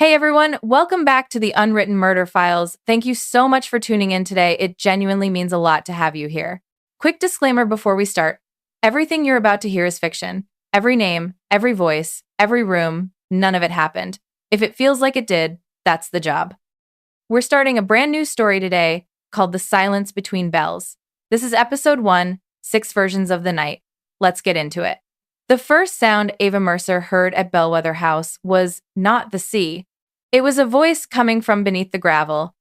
Hey everyone, welcome back to the Unwritten Murder Files. Thank you so much for tuning in today. It genuinely means a lot to have you here. Quick disclaimer before we start. Everything you're about to hear is fiction. Every name, every voice, every room, none of it happened. If it feels like it did, that's the job. We're starting a brand new story today called The Silence Between Bells. This is episode 1, 6 versions of the night. Let's get into it. The first sound Ava Mercer heard at Bellweather House was not the sea. It was a voice coming from beneath the gravel.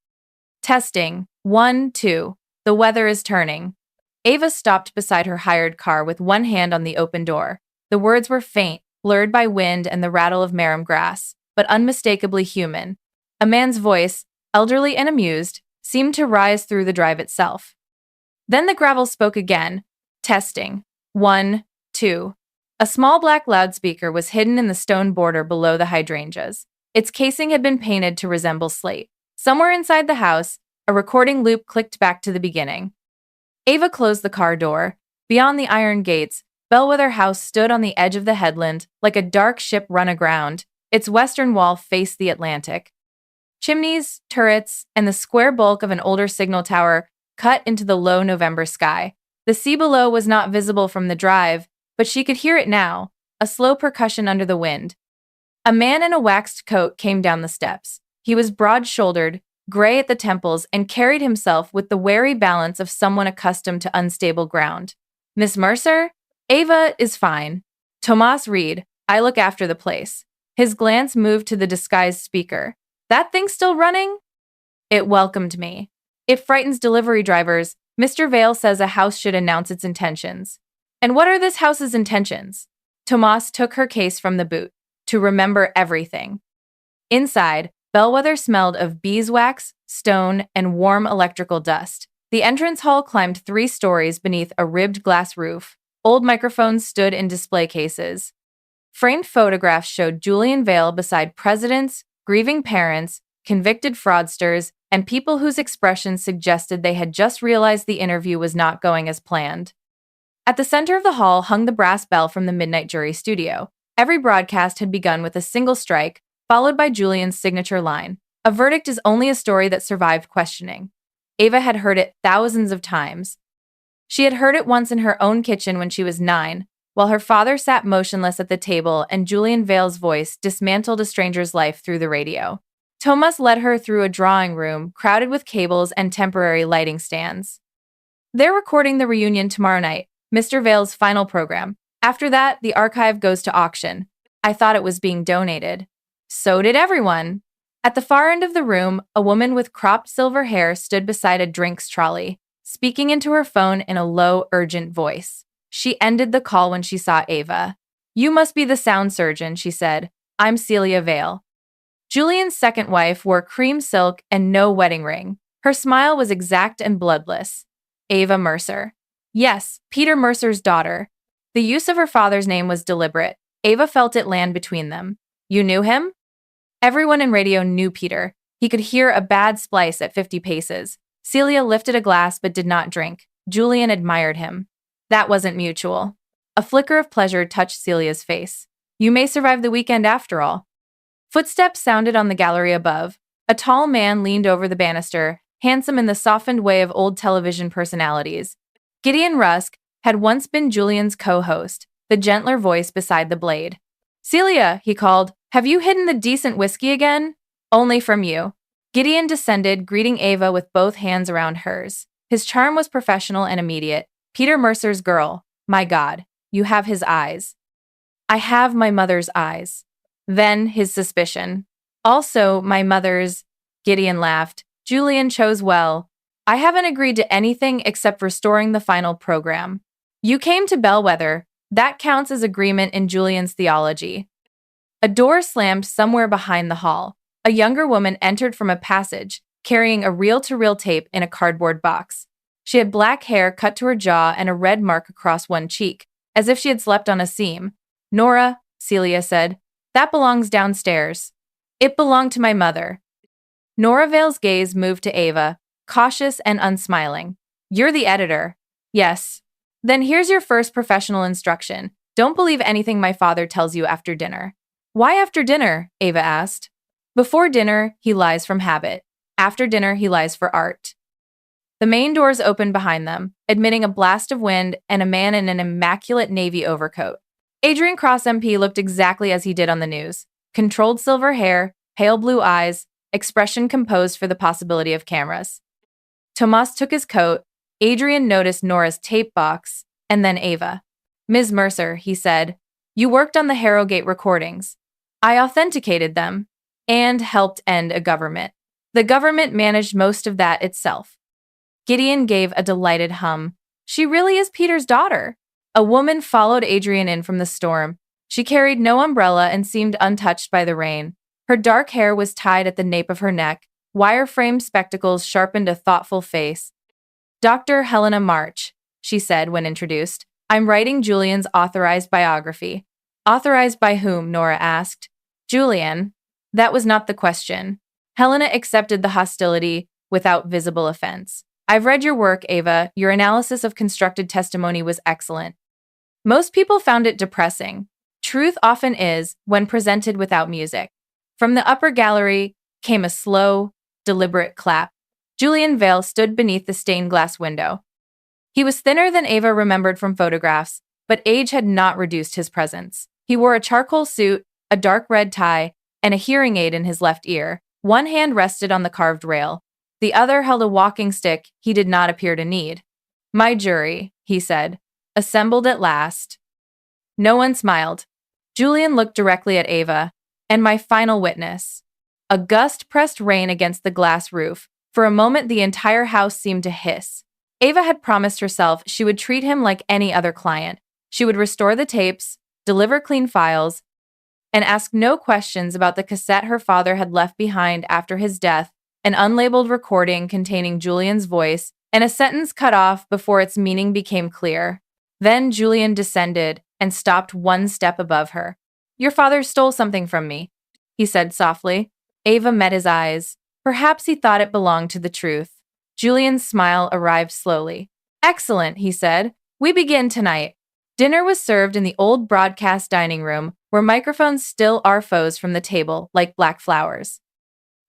Testing. 1, 2. The weather is turning. Ava stopped beside her hired car with one hand on the open door. The words were faint, blurred by wind and the rattle of marram grass, but unmistakably human. A man's voice, elderly and amused, seemed to rise through the drive itself. Then the gravel spoke again. Testing. 1, 2. A small black loudspeaker was hidden in the stone border below the hydrangeas. Its casing had been painted to resemble slate. Somewhere inside the house, a recording loop clicked back to the beginning. Ava closed the car door. Beyond the iron gates, Bellweather House stood on the edge of the headland, like a dark ship run aground. Its western wall faced the Atlantic. Chimneys, turrets, and the square bulk of an older signal tower cut into the low November sky. The sea below was not visible from the drive, but she could hear it now, a slow percussion under the wind. A man in a waxed coat came down the steps. He was broad-shouldered, gray at the temples, and carried himself with the wary balance of someone accustomed to unstable ground. "Miss Mercer? Ava is fine. Tomas Reed, I look after the place." His glance moved to the disguised speaker. "That thing still running?" "It welcomed me. It frightens delivery drivers. Mr. Vale says a house should announce its intentions." "And what are this house's intentions?" Tomas took her case from the boot. "To remember everything." Inside, Bellweather smelled of beeswax, stone, and warm electrical dust. The entrance hall climbed 3 stories beneath a ribbed glass roof. Old microphones stood in display cases. Framed photographs showed Julian Vale beside presidents, grieving parents, convicted fraudsters, and people whose expressions suggested they had just realized the interview was not going as planned. At the center of the hall hung the brass bell from the Midnight Jury studio. Every broadcast had begun with a single strike, followed by Julian's signature line. "A verdict is only a story that survived questioning." Ava had heard it thousands of times. She had heard it once in her own kitchen when she was 9, while her father sat motionless at the table and Julian Vale's voice dismantled a stranger's life through the radio. Tomas led her through a drawing room crowded with cables and temporary lighting stands. "They're recording the reunion tomorrow night, Mr. Vale's final program. After that, the archive goes to auction. I thought it was being donated." So did everyone. At the far end of the room, a woman with cropped silver hair stood beside a drinks trolley, speaking into her phone in a low, urgent voice. She ended the call when she saw Ava. "You must be the sound surgeon," she said. "I'm Celia Vale." Julian's second wife wore cream silk and no wedding ring. Her smile was exact and bloodless. "Ava Mercer." "Yes, Peter Mercer's daughter." The use of her father's name was deliberate. Ava felt it land between them. "You knew him?" Everyone in radio knew Peter. He could hear a bad splice at 50 paces. Celia lifted a glass but did not drink. Julian admired him. That wasn't mutual. A flicker of pleasure touched Celia's face. "You may survive the weekend after all." Footsteps sounded on the gallery above. A tall man leaned over the banister, handsome in the softened way of old television personalities. Gideon Rusk had once been Julian's co-host, the gentler voice beside the blade. "Celia," he called, "have you hidden the decent whiskey again?" "Only from you." Gideon descended, greeting Ava with both hands around hers. His charm was professional and immediate. "Peter Mercer's girl. My God, you have his eyes." "I have my mother's eyes." Then his suspicion. "Also my mother's." Gideon laughed. "Julian chose well. I haven't agreed to anything except restoring the final program." "You came to Bellweather. That counts as agreement in Julian's theology." A door slammed somewhere behind the hall. A younger woman entered from a passage, carrying a reel-to-reel tape in a cardboard box. She had black hair cut to her jaw and a red mark across one cheek, as if she had slept on a seam. "Nora," Celia said, "that belongs downstairs." "It belonged to my mother." Nora Vale's gaze moved to Ava, cautious and unsmiling. "You're the editor." "Yes." "Then here's your first professional instruction. Don't believe anything my father tells you after dinner." "Why after dinner?" Ava asked. Before dinner, he lies from habit. After dinner, he lies for art. The main doors opened behind them, admitting a blast of wind and a man in an immaculate navy overcoat. Adrian Cross MP looked exactly as he did on the news. Controlled silver hair, pale blue eyes, expression composed for the possibility of cameras. Tomas took his coat. Adrian noticed Nora's tape box, and then Ava. "Ms. Mercer," he said, "you worked on the Harrogate recordings. I authenticated them and helped end a government. The government managed most of that itself." Gideon gave a delighted hum. She really is Peter's daughter. A woman followed Adrian in from the storm. She carried no umbrella and seemed untouched by the rain. Her dark hair was tied at the nape of her neck. Wire-framed spectacles sharpened a thoughtful face. "Dr. Helena March," she said when introduced. "I'm writing Julian's authorized biography." "Authorized by whom?" Nora asked. "Julian." That was not the question. Helena accepted the hostility without visible offense. "I've read your work, Ava. Your analysis of constructed testimony was excellent." Most people found it depressing. Truth often is when presented without music. From the upper gallery came a slow, deliberate clap. Julian Vale stood beneath the stained glass window. He was thinner than Ava remembered from photographs, but age had not reduced his presence. He wore a charcoal suit, a dark red tie, and a hearing aid in his left ear. One hand rested on the carved rail. The other held a walking stick he did not appear to need. "My jury," he said, "assembled at last." No one smiled. Julian looked directly at Ava. "And my final witness." A gust pressed rain against the glass roof. For a moment, the entire house seemed to hiss. Ava had promised herself she would treat him like any other client. She would restore the tapes, deliver clean files, and ask no questions about the cassette her father had left behind after his death, an unlabeled recording containing Julian's voice, and a sentence cut off before its meaning became clear. Then Julian descended and stopped one step above her. "Your father stole something from me," he said softly. Ava met his eyes. Perhaps he thought it belonged to the truth. Julian's smile arrived slowly. "Excellent," he said. "We begin tonight." Dinner was served in the old broadcast dining room, where microphones still are foes from the table, like black flowers.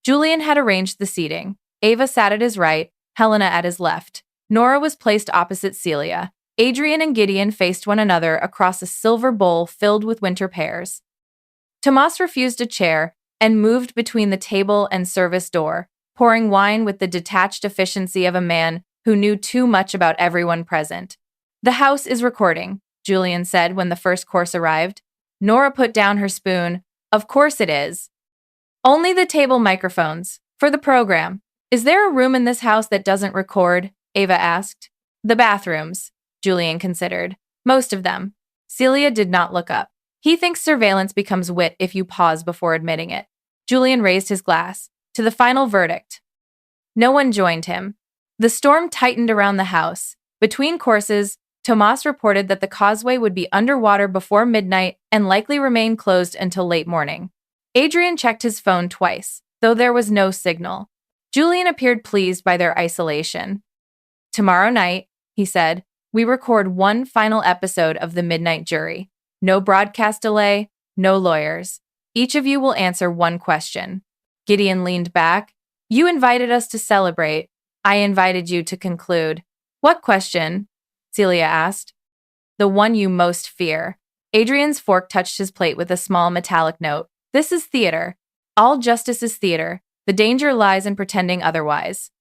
Julian had arranged the seating. Ava sat at his right, Helena at his left. Nora was placed opposite Celia. Adrian and Gideon faced one another across a silver bowl filled with winter pears. Tomas refused a chair and moved between the table and service door, pouring wine with the detached efficiency of a man who knew too much about everyone present. "The house is recording," Julian said when the first course arrived. Nora put down her spoon. "Of course it is. Only the table microphones. For the program." "Is there a room in this house that doesn't record?" Ava asked. "The bathrooms," Julian considered. "Most of them." Celia did not look up. "He thinks surveillance becomes wit if you pause before admitting it." Julian raised his glass. "To the final verdict." No one joined him. The storm tightened around the house. Between courses, Tomas reported that the causeway would be underwater before midnight and likely remain closed until late morning. Adrian checked his phone twice, though there was no signal. Julian appeared pleased by their isolation. "Tomorrow night," he said, "we record one final episode of The Midnight Jury. No broadcast delay, no lawyers. Each of you will answer one question." Gideon leaned back. "You invited us to celebrate. I invited you to conclude." "What question?" Celia asked. "The one you most fear." Adrian's fork touched his plate with a small metallic note. "This is theater. All justice is theater. The danger lies in pretending otherwise."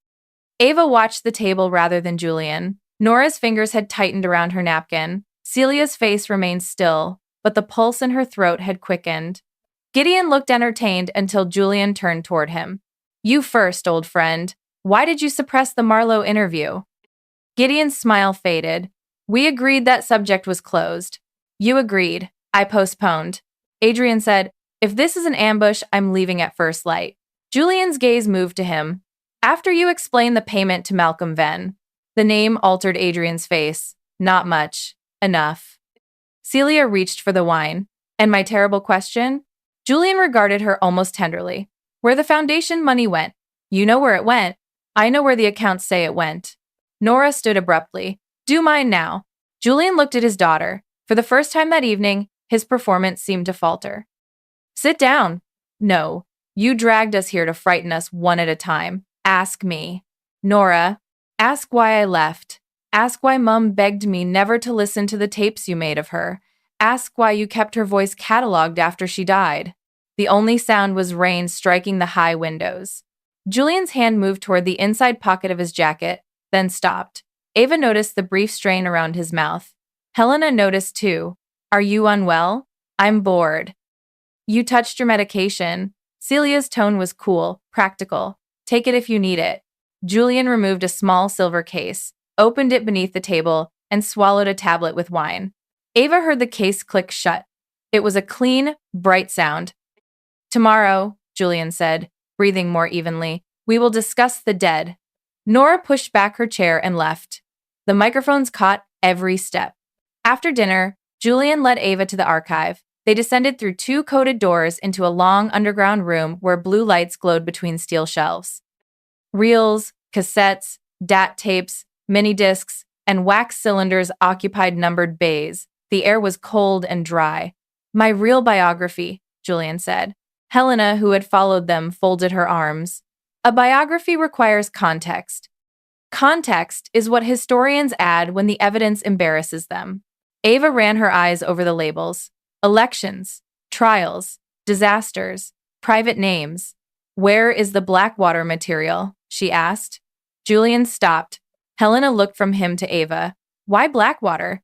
Ava watched the table rather than Julian. Nora's fingers had tightened around her napkin. Celia's face remained still, but the pulse in her throat had quickened. Gideon looked entertained until Julian turned toward him. "You first, old friend. Why did you suppress the Marlowe interview?" Gideon's smile faded. "We agreed that subject was closed." "You agreed. I postponed." Adrian said, "If this is an ambush, I'm leaving at first light." Julian's gaze moved to him. "After you explained the payment to Malcolm Venn." The name altered Adrian's face. "Not much. Enough." Celia reached for the wine. "And my terrible question?" Julian regarded her almost tenderly. "Where the foundation money went. You know where it went. I know where the accounts say it went." Nora stood abruptly. "Do mine now." Julian looked at his daughter. For the first time that evening, his performance seemed to falter. "Sit down." "No." You dragged us here to frighten us one at a time. Ask me. Nora, ask why I left. Ask why Mum begged me never to listen to the tapes you made of her. Ask why you kept her voice cataloged after she died. The only sound was rain striking the high windows. Julian's hand moved toward the inside pocket of his jacket, then stopped. Ava noticed the brief strain around his mouth. Helena noticed too. Are you unwell? I'm bored. You touched your medication. Celia's tone was cool, practical. Take it if you need it. Julian removed a small silver case, opened it beneath the table, and swallowed a tablet with wine. Ava heard the case click shut. It was a clean, bright sound. Tomorrow, Julian said, breathing more evenly, we will discuss the dead. Nora pushed back her chair and left. The microphones caught every step. After dinner, Julian led Ava to the archive. They descended through two coded doors into a long underground room where blue lights glowed between steel shelves. Reels, cassettes, DAT tapes, mini-discs, and wax cylinders occupied numbered bays. The air was cold and dry. My real biography, Julian said. Helena, who had followed them, folded her arms. A biography requires context. Context is what historians add when the evidence embarrasses them. Ava ran her eyes over the labels. Elections, trials, disasters, private names. Where is the Blackwater material? She asked. Julian stopped. Helena looked from him to Ava. Why Blackwater?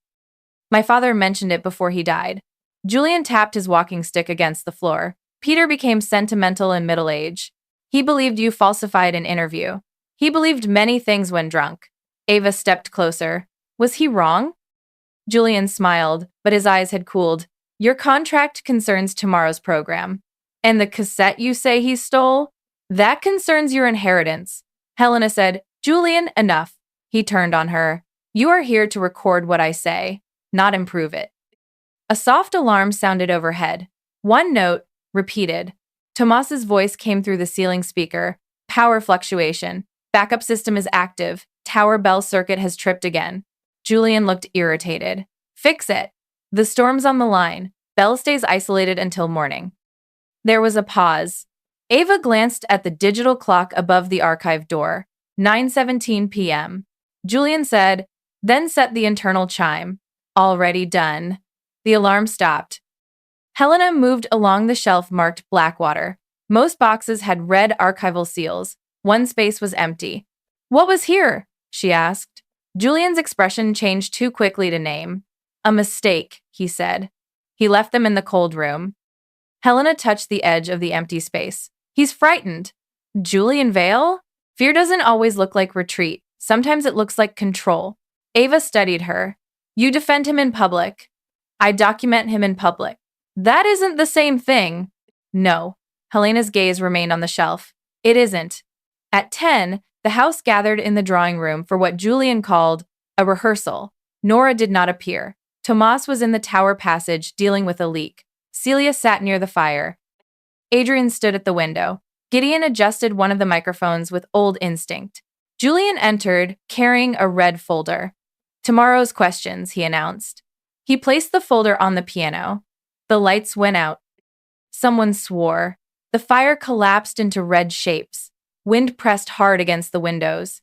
My father mentioned it before he died. Julian tapped his walking stick against the floor. Peter became sentimental in middle age. He believed you falsified an interview. He believed many things when drunk. Ava stepped closer. Was he wrong? Julian smiled, but his eyes had cooled. Your contract concerns tomorrow's program. And the cassette you say he stole? That concerns your inheritance. Helena said, Julian, enough. He turned on her. You are here to record what I say, not improve it. A soft alarm sounded overhead. One note, repeated. Tomas's voice came through the ceiling speaker. Power fluctuation. Backup system is active. Tower bell circuit has tripped again. Julian looked irritated. Fix it. The storm's on the line. Bell stays isolated until morning. There was a pause. Ava glanced at the digital clock above the archive door. 9:17 p.m. Julian said, then set the internal chime. Already done. The alarm stopped. Helena moved along the shelf marked Blackwater. Most boxes had red archival seals. One space was empty. What was here? She asked. Julian's expression changed too quickly to name. A mistake, he said. He left them in the cold room. Helena touched the edge of the empty space. He's frightened. Julian Vale? Fear doesn't always look like retreat. Sometimes it looks like control. Ava studied her. You defend him in public. I document him in public. That isn't the same thing. No. Helena's gaze remained on the shelf. It isn't. At 10, the house gathered in the drawing room for what Julian called a rehearsal. Nora did not appear. Tomas was in the tower passage dealing with a leak. Celia sat near the fire. Adrian stood at the window. Gideon adjusted one of the microphones with old instinct. Julian entered, carrying a red folder. Tomorrow's questions, he announced. He placed the folder on the piano. The lights went out. Someone swore. The fire collapsed into red shapes. Wind pressed hard against the windows.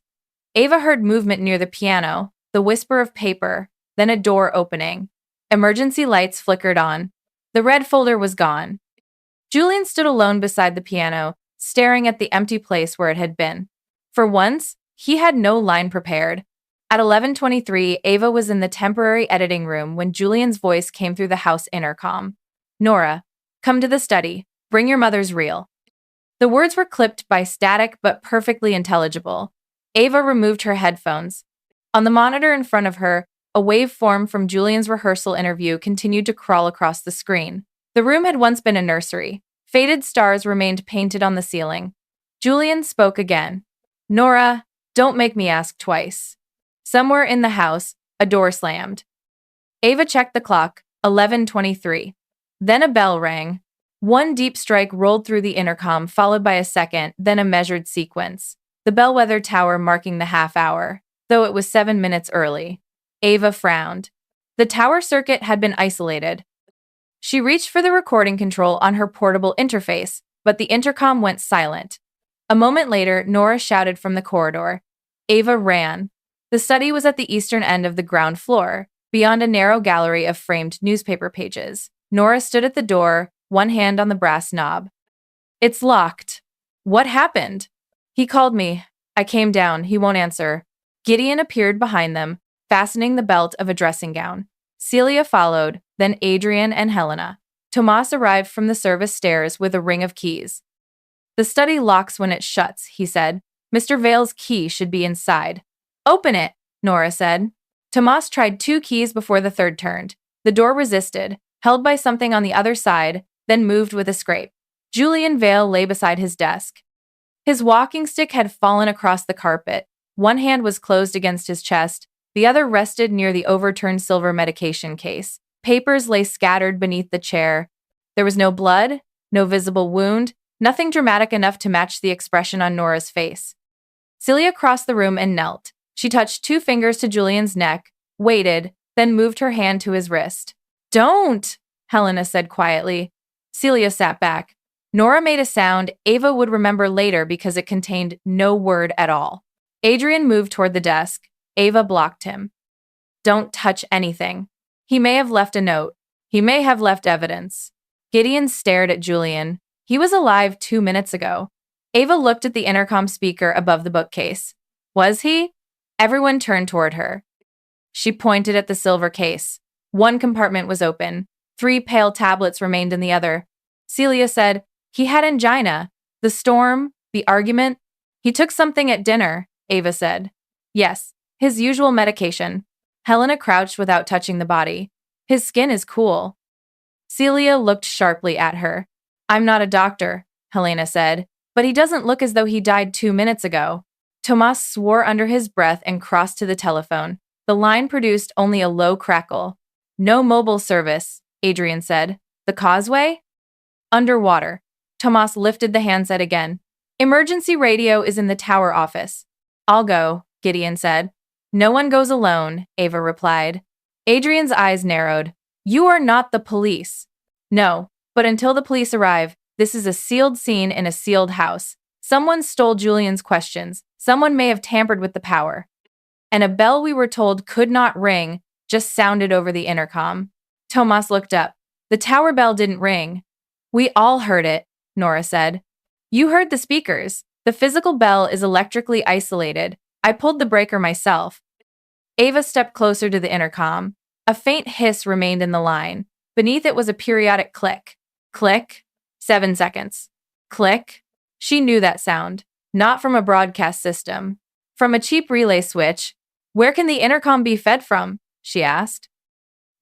Ava heard movement near the piano, the whisper of paper, then a door opening. Emergency lights flickered on. The red folder was gone. Julian stood alone beside the piano, staring at the empty place where it had been. For once, he had no line prepared. At 11:23, Ava was in the temporary editing room when Julian's voice came through the house intercom. Nora, come to the study. Bring your mother's reel. The words were clipped by static but perfectly intelligible. Ava removed her headphones. On the monitor in front of her, a waveform from Julian's rehearsal interview continued to crawl across the screen. The room had once been a nursery. Faded stars remained painted on the ceiling. Julian spoke again. Nora, don't make me ask twice. Somewhere in the house, a door slammed. Ava checked the clock, 11:23. Then a bell rang. One deep strike rolled through the intercom, followed by a second, then a measured sequence. The Bellweather Tower marking the half hour, though it was 7 minutes early. Ava frowned. The tower circuit had been isolated. She reached for the recording control on her portable interface, but the intercom went silent. A moment later, Nora shouted from the corridor. Ava ran. The study was at the eastern end of the ground floor, beyond a narrow gallery of framed newspaper pages. Nora stood at the door, one hand on the brass knob. It's locked. What happened? He called me. I came down. He won't answer. Gideon appeared behind them, fastening the belt of a dressing gown. Celia followed, then Adrian and Helena. Tomas arrived from the service stairs with a ring of keys. The study locks when it shuts, he said. Mr. Vale's key should be inside. Open it, Nora said. Tomas tried 2 keys before the third turned. The door resisted, held by something on the other side, then moved with a scrape. Julian Vale lay beside his desk. His walking stick had fallen across the carpet. One hand was closed against his chest, the other rested near the overturned silver medication case. Papers lay scattered beneath the chair. There was no blood, no visible wound, nothing dramatic enough to match the expression on Nora's face. Celia crossed the room and knelt. She touched 2 fingers to Julian's neck, waited, then moved her hand to his wrist. Don't, Helena said quietly. Celia sat back. Nora made a sound Ava would remember later because it contained no word at all. Adrian moved toward the desk. Ava blocked him. Don't touch anything. He may have left a note. He may have left evidence. Gideon stared at Julian. He was alive 2 minutes ago. Ava looked at the intercom speaker above the bookcase. Was he? Everyone turned toward her. She pointed at the silver case. One compartment was open. 3 pale tablets remained in the other. Celia said, he had angina. The storm, the argument. He took something at dinner, Ava said. Yes, his usual medication. Helena crouched without touching the body. His skin is cool. Celia looked sharply at her. I'm not a doctor, Helena said, but he doesn't look as though he died 2 minutes ago. Tomas swore under his breath and crossed to the telephone. The line produced only a low crackle. No mobile service, Adrian said. The causeway? Underwater. Tomas lifted the handset again. Emergency radio is in the tower office. I'll go, Gideon said. No one goes alone, Ava replied. Adrian's eyes narrowed. You are not the police. No, but until the police arrive, this is a sealed scene in a sealed house. Someone stole Julian's questions. Someone may have tampered with the power. And a bell we were told could not ring just sounded over the intercom. Tomas looked up. The tower bell didn't ring. We all heard it, Nora said. You heard the speakers. The physical bell is electrically isolated. I pulled the breaker myself. Ava stepped closer to the intercom. A faint hiss remained in the line. Beneath it was a periodic click. Click. 7 seconds. Click. She knew that sound. Not from a broadcast system. From a cheap relay switch. Where can the intercom be fed from? She asked.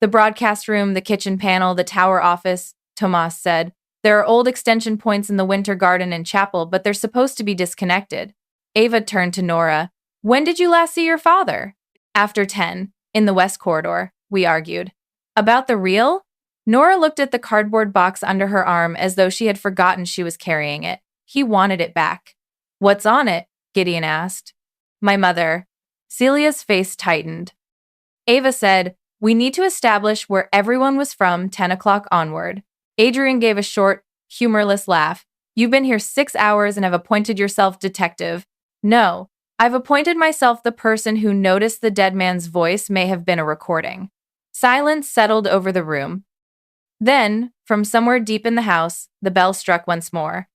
The broadcast room, the kitchen panel, the tower office, Tomas said. There are old extension points in the winter garden and chapel, but they're supposed to be disconnected. Ava turned to Nora. When did you last see your father? After 10, in the west corridor, we argued. About the reel? Nora looked at the cardboard box under her arm as though she had forgotten she was carrying it. He wanted it back. What's on it? Gideon asked. My mother. Celia's face tightened. Ava said, we need to establish where everyone was from 10 o'clock onward. Adrian gave a short, humorless laugh. You've been here 6 hours and have appointed yourself detective. No, I've appointed myself the person who noticed the dead man's voice may have been a recording. Silence settled over the room. Then, from somewhere deep in the house, the bell struck once more.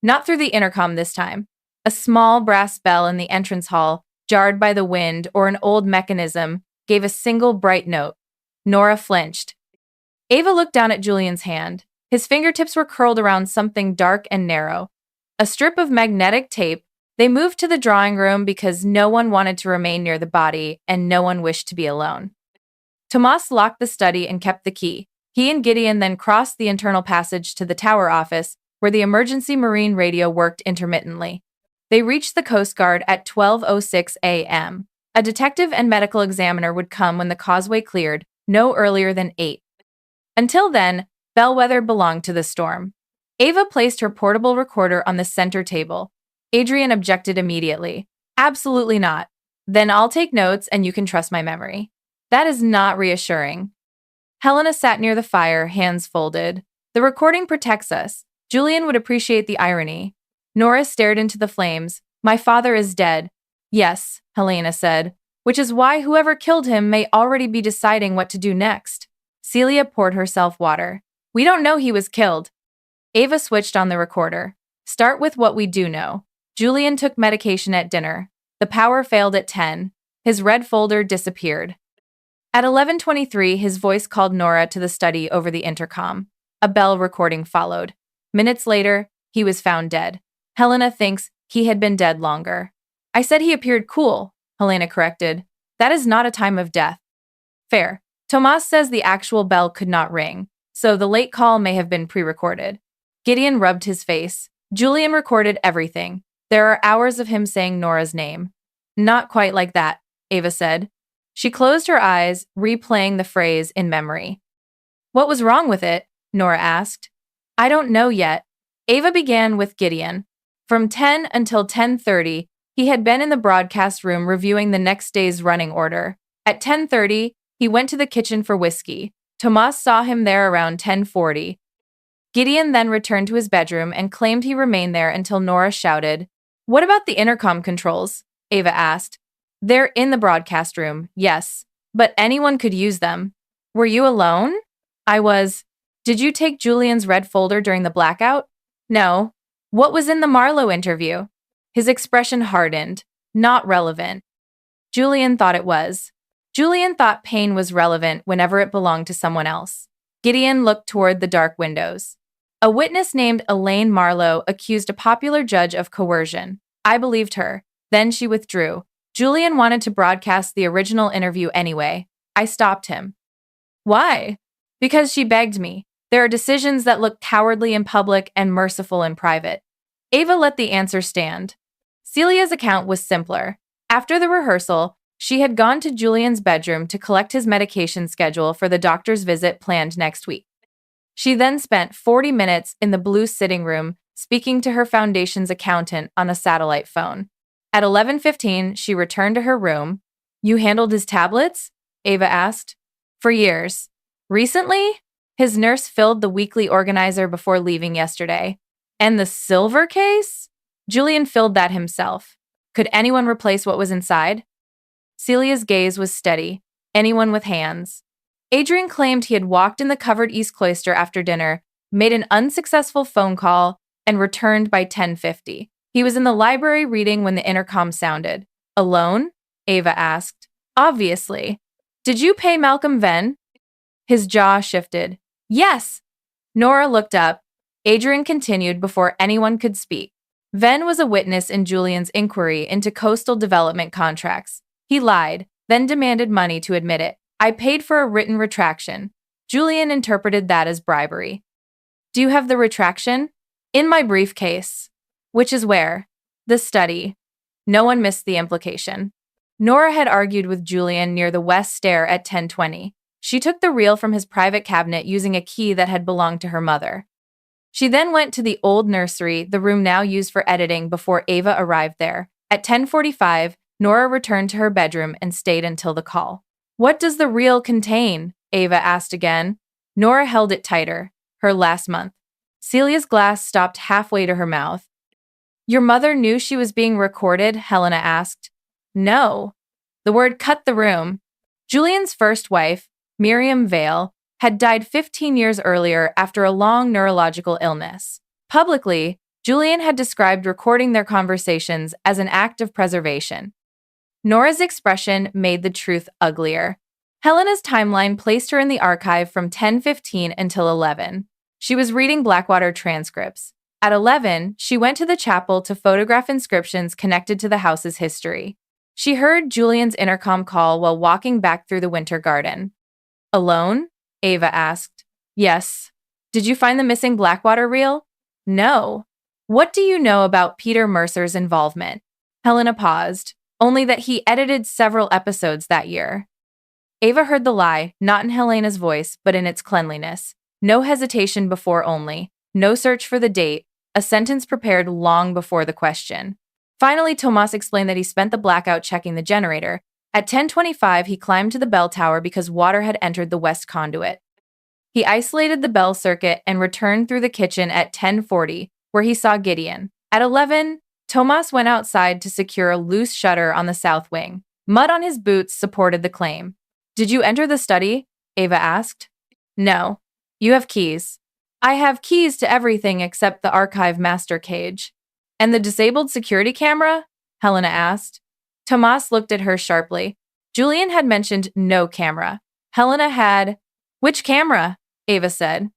Not through the intercom this time. A small brass bell in the entrance hall, jarred by the wind or an old mechanism, gave a single bright note. Nora flinched. Ava looked down at Julian's hand. His fingertips were curled around something dark and narrow. A strip of magnetic tape. They moved to the drawing room because no one wanted to remain near the body and no one wished to be alone. Tomas locked the study and kept the key. He and Gideon then crossed the internal passage to the tower office, where the emergency marine radio worked intermittently. They reached the Coast Guard at 12:06 a.m. A detective and medical examiner would come when the causeway cleared, no earlier than 8. Until then, Bellweather belonged to the storm. Ava placed her portable recorder on the center table. Adrian objected immediately. Absolutely not. Then I'll take notes and you can trust my memory. That is not reassuring. Helena sat near the fire, hands folded. The recording protects us. Julian would appreciate the irony. Nora stared into the flames. My father is dead. Yes, Helena said, which is why whoever killed him may already be deciding what to do next. Celia poured herself water. We don't know he was killed. Ava switched on the recorder. Start with what we do know. Julian took medication at dinner. The power failed at 10. His red folder disappeared. At 11:23, his voice called Nora to the study over the intercom. A bell recording followed. Minutes later, he was found dead. Helena thinks he had been dead longer. I said he appeared cool, Helena corrected. That is not a time of death. Fair. Tomas says the actual bell could not ring, so the late call may have been pre-recorded. Gideon rubbed his face. Julian recorded everything. There are hours of him saying Nora's name. Not quite like that, Ava said. She closed her eyes, replaying the phrase in memory. What was wrong with it? Nora asked. I don't know yet. Ava began with Gideon. From 10 until 10:30, he had been in the broadcast room reviewing the next day's running order. At 10:30, he went to the kitchen for whiskey. Tomas saw him there around 10:40. Gideon then returned to his bedroom and claimed he remained there until Nora shouted, What about the intercom controls? Ava asked. They're in the broadcast room, yes, but anyone could use them. Were you alone? I was. Did you take Julian's red folder during the blackout? No. What was in the Marlowe interview? His expression hardened. Not relevant. Julian thought it was. Julian thought pain was relevant whenever it belonged to someone else. Gideon looked toward the dark windows. A witness named Elaine Marlowe accused a popular judge of coercion. I believed her. Then she withdrew. Julian wanted to broadcast the original interview anyway. I stopped him. Why? Because she begged me. There are decisions that look cowardly in public and merciful in private. Ava let the answer stand. Celia's account was simpler. After the rehearsal, she had gone to Julian's bedroom to collect his medication schedule for the doctor's visit planned next week. She then spent 40 minutes in the blue sitting room speaking to her foundation's accountant on a satellite phone. At 11:15, she returned to her room. You handled his tablets? Ava asked. For years. Recently? His nurse filled the weekly organizer before leaving yesterday. And the silver case? Julian filled that himself. Could anyone replace what was inside? Celia's gaze was steady. Anyone with hands. Adrian claimed he had walked in the covered East Cloister after dinner, made an unsuccessful phone call, and returned by 10:50. He was in the library reading when the intercom sounded. Alone? Ava asked. Obviously. Did you pay Malcolm Venn? His jaw shifted. Yes. Nora looked up. Adrian continued before anyone could speak. Venn was a witness in Julian's inquiry into coastal development contracts. He lied, then demanded money to admit it. I paid for a written retraction. Julian interpreted that as bribery. Do you have the retraction? In my briefcase. Which is where? The study. No one missed the implication. Nora had argued with Julian near the west stair at 10:20. She took the reel from his private cabinet using a key that had belonged to her mother. She then went to the old nursery, the room now used for editing, before Ava arrived there. At 10:45, Nora returned to her bedroom and stayed until the call. What does the reel contain? Ava asked again. Nora held it tighter. Her last month. Celia's glass stopped halfway to her mouth. Your mother knew she was being recorded? Helena asked. No. The word cut the room. Julian's first wife, Miriam Vale, had died 15 years earlier after a long neurological illness. Publicly, Julian had described recording their conversations as an act of preservation. Nora's expression made the truth uglier. Helena's timeline placed her in the archive from 10:15 until 11. She was reading Blackwater transcripts. At 11, she went to the chapel to photograph inscriptions connected to the house's history. She heard Julian's intercom call while walking back through the winter garden. Alone? Ava asked. Yes. Did you find the missing Blackwater reel? No. What do you know about Peter Mercer's involvement? Helena paused. Only that he edited several episodes that year. Ava heard the lie, not in Helena's voice, but in its cleanliness. No hesitation before only. No search for the date. A sentence prepared long before the question. Finally, Tomas explained that he spent the blackout checking the generator. At 10:25, he climbed to the bell tower because water had entered the west conduit. He isolated the bell circuit and returned through the kitchen at 10:40, where he saw Gideon. At 11, Tomas went outside to secure a loose shutter on the south wing. Mud on his boots supported the claim. "Did you enter the study?" Ava asked. "No. You have keys." "I have keys to everything except the archive master cage." "And the disabled security camera?" Helena asked. Tomas looked at her sharply. Julian had mentioned no camera. Helena had... "Which camera?" Ava said.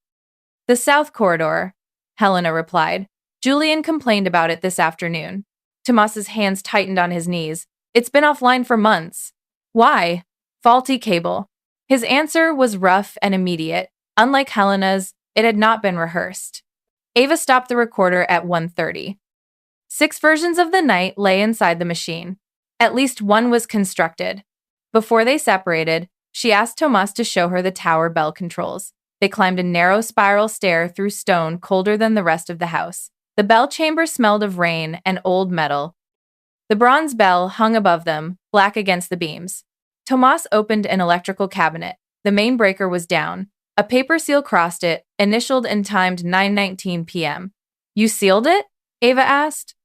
"The south corridor," Helena replied. Julian complained about it this afternoon. Tomas's hands tightened on his knees. "It's been offline for months." "Why?" "Faulty cable." His answer was rough and immediate. Unlike Helena's, it had not been rehearsed. Ava stopped the recorder at 1:30. 6 versions of the night lay inside the machine. At least one was constructed. Before they separated, she asked Tomas to show her the tower bell controls. They climbed a narrow spiral stair through stone colder than the rest of the house. The bell chamber smelled of rain and old metal. The bronze bell hung above them, black against the beams. Tomas opened an electrical cabinet. The main breaker was down. A paper seal crossed it, initialed and timed 9:19 p.m. "You sealed it?" Ava asked.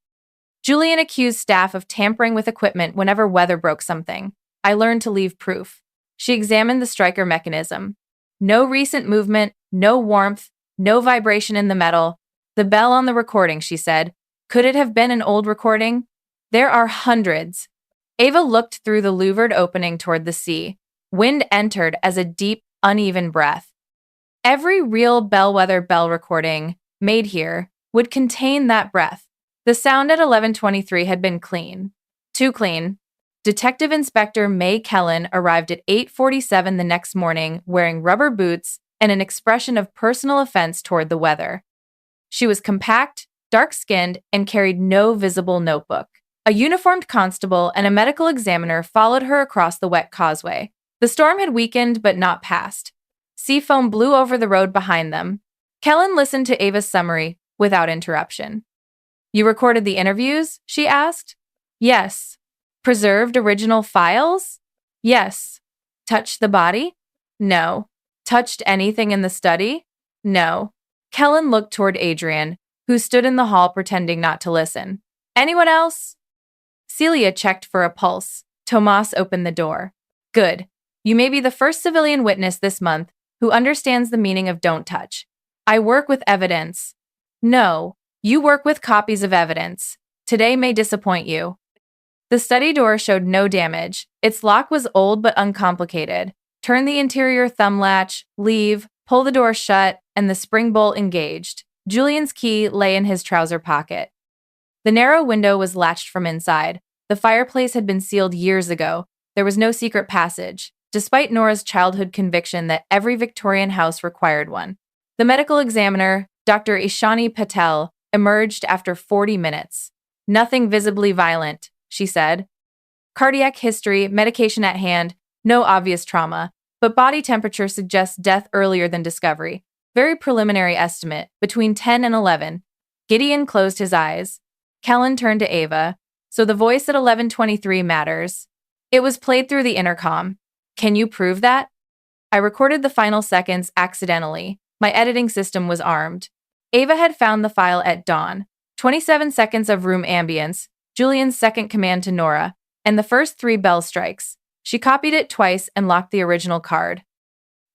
Julian accused staff of tampering with equipment whenever weather broke something. "I learned to leave proof." She examined the striker mechanism. No recent movement, no warmth, no vibration in the metal. "The bell on the recording," she said. "Could it have been an old recording?" "There are hundreds." Ava looked through the louvered opening toward the sea. Wind entered as a deep, uneven breath. Every real Bellweather bell recording made here would contain that breath. The sound at 11:23 had been clean. Too clean. Detective Inspector May Kellen arrived at 8:47 the next morning wearing rubber boots and an expression of personal offense toward the weather. She was compact, dark-skinned, and carried no visible notebook. A uniformed constable and a medical examiner followed her across the wet causeway. The storm had weakened but not passed. Sea foam blew over the road behind them. Kellen listened to Ava's summary without interruption. "You recorded the interviews?" she asked. "Yes." "Preserved original files?" "Yes." "Touched the body?" "No." "Touched anything in the study?" "No." Kellen looked toward Adrian, who stood in the hall pretending not to listen. "Anyone else?" Celia checked for a pulse. Tomas opened the door. "Good. You may be the first civilian witness this month who understands the meaning of don't touch. I work with evidence." "No, you work with copies of evidence. Today may disappoint you." The study door showed no damage. Its lock was old but uncomplicated. Turn the interior thumb latch, leave, pull the door shut, and the spring bolt engaged. Julian's key lay in his trouser pocket. The narrow window was latched from inside. The fireplace had been sealed years ago. There was no secret passage, despite Nora's childhood conviction that every Victorian house required one. The medical examiner, Dr. Ishani Patel, emerged after 40 minutes. "Nothing visibly violent," she said. "Cardiac history, medication at hand, no obvious trauma, but body temperature suggests death earlier than discovery. Very preliminary estimate, between 10 and 11. Gideon closed his eyes. Kellen turned to Ava. "So the voice at 11:23 matters." "It was played through the intercom." "Can you prove that?" "I recorded the final seconds accidentally. My editing system was armed." Ava had found the file at dawn. 27 seconds of room ambience, Julian's second command to Nora, and the first 3 bell strikes. She copied it twice and locked the original card.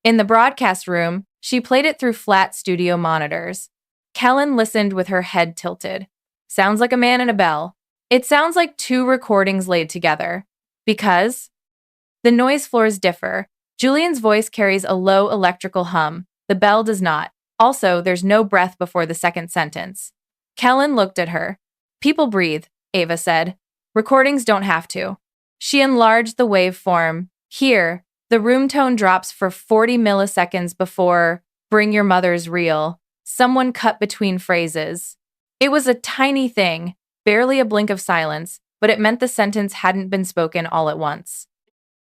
In the broadcast room, she played it through flat studio monitors. Kellen listened with her head tilted. "Sounds like a man and a bell." "It sounds like 2 recordings laid together." "Because?" "The noise floors differ. Julian's voice carries a low electrical hum. The bell does not. Also, there's no breath before the second sentence." Kellen looked at her. "People breathe," Ava said. "Recordings don't have to." She enlarged the waveform. "Here, the room tone drops for 40 milliseconds before 'Bring your mother's real.' Someone cut between phrases." It was a tiny thing, barely a blink of silence, but it meant the sentence hadn't been spoken all at once.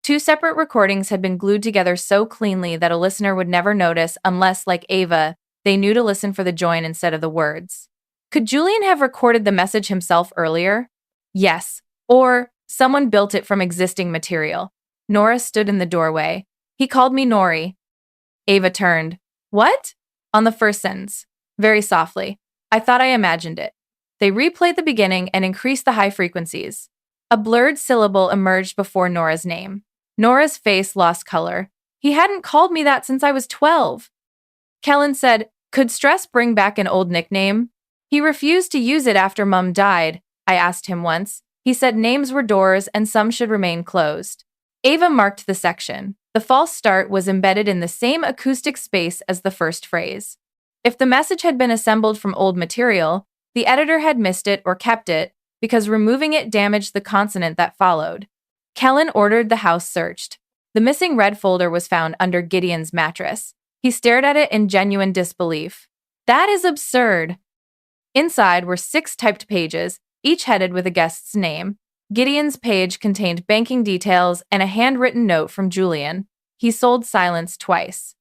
2 separate recordings had been glued together so cleanly that a listener would never notice unless, like Ava, they knew to listen for the join instead of the words. Could Julian have recorded the message himself earlier? Yes. Or someone built it from existing material. Nora stood in the doorway. "He called me Nori." Ava turned. What? On the first sentence. Very softly. I thought I imagined it. They replayed the beginning and increased the high frequencies. A blurred syllable emerged before Nora's name. Nora's face lost color. He hadn't called me that since I was 12. Kellen said, could stress bring back an old nickname? He refused to use it after Mum died, I asked him once. He said names were doors and some should remain closed. Ava marked the section. The false start was embedded in the same acoustic space as the first phrase. If the message had been assembled from old material, the editor had missed it or kept it because removing it damaged the consonant that followed. Kellen ordered the house searched. The missing red folder was found under Gideon's mattress. He stared at it in genuine disbelief. That is absurd. Inside were 6 typed pages, each headed with a guest's name. Gideon's page contained banking details and a handwritten note from Julian. He sold silence twice.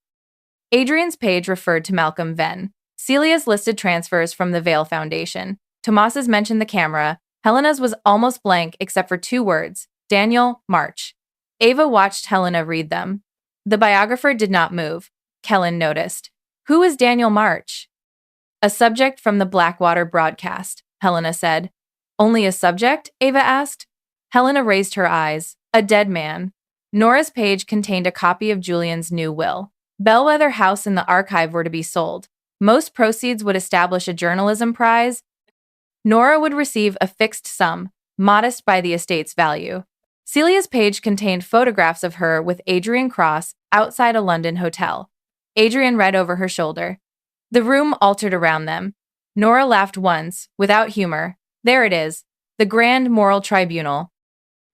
Adrian's page referred to Malcolm Venn. Celia's listed transfers from the Vale Foundation. Tomas's mentioned the camera. Helena's was almost blank except for 2 words, Daniel, March. Ava watched Helena read them. The biographer did not move. Kellen noticed. Who is Daniel March? A subject from the Blackwater broadcast, Helena said. Only a subject? Ava asked. Helena raised her eyes. A dead man. Nora's page contained a copy of Julian's new will. Bellweather House and the archive were to be sold. Most proceeds would establish a journalism prize. Nora would receive a fixed sum, modest by the estate's value. Celia's page contained photographs of her with Adrian Cross outside a London hotel. Adrian read over her shoulder. The room altered around them. Nora laughed once, without humor. There it is, the Grand Moral Tribunal.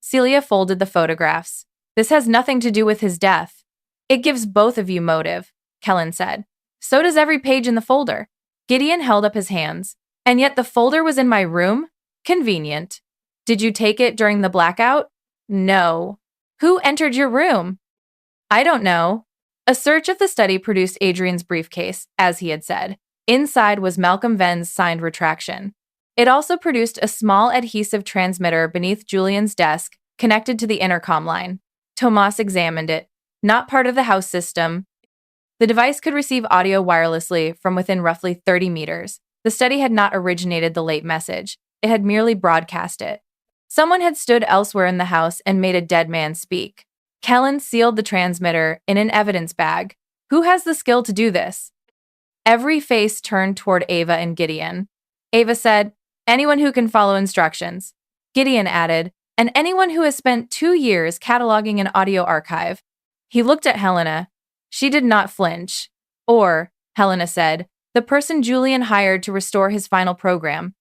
Celia folded the photographs. This has nothing to do with his death. It gives both of you motive, Kellen said. So does every page in the folder. Gideon held up his hands. And yet the folder was in my room? Convenient. Did you take it during the blackout? No. Who entered your room? I don't know. A search of the study produced Adrian's briefcase, as he had said. Inside was Malcolm Venn's signed retraction. It also produced a small adhesive transmitter beneath Julian's desk, connected to the intercom line. Tomas examined it. Not part of the house system. The device could receive audio wirelessly from within roughly 30 meters. The study had not originated the late message. It had merely broadcast it. Someone had stood elsewhere in the house and made a dead man speak. Kellen sealed the transmitter in an evidence bag. Who has the skill to do this? Every face turned toward Ava and Gideon. Ava said, anyone who can follow instructions. Gideon added, and anyone who has spent 2 years cataloging an audio archive. He looked at Helena. She did not flinch. Or, Helena said, the person Julian hired to restore his final program.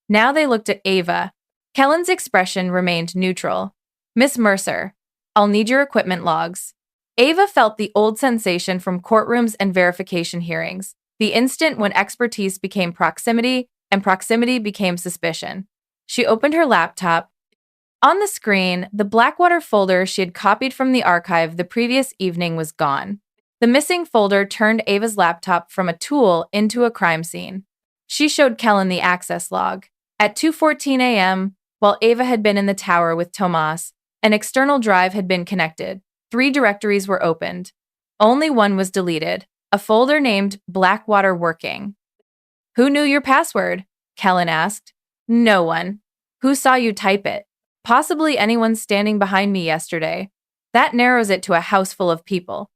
Now they looked at Ava. Kellen's expression remained neutral. Miss Mercer, I'll need your equipment logs. Ava felt the old sensation from courtrooms and verification hearings, the instant when expertise became proximity and proximity became suspicion. She opened her laptop. On the screen, the Blackwater folder she had copied from the archive the previous evening was gone. The missing folder turned Ava's laptop from a tool into a crime scene. She showed Kellen the access log. At 2:14 a.m., while Ava had been in the tower with Tomas, an external drive had been connected. 3 directories were opened. Only one was deleted, a folder named Blackwater Working. Who knew your password? Kellen asked. No one. Who saw you type it? Possibly anyone standing behind me yesterday. That narrows it to a house full of people.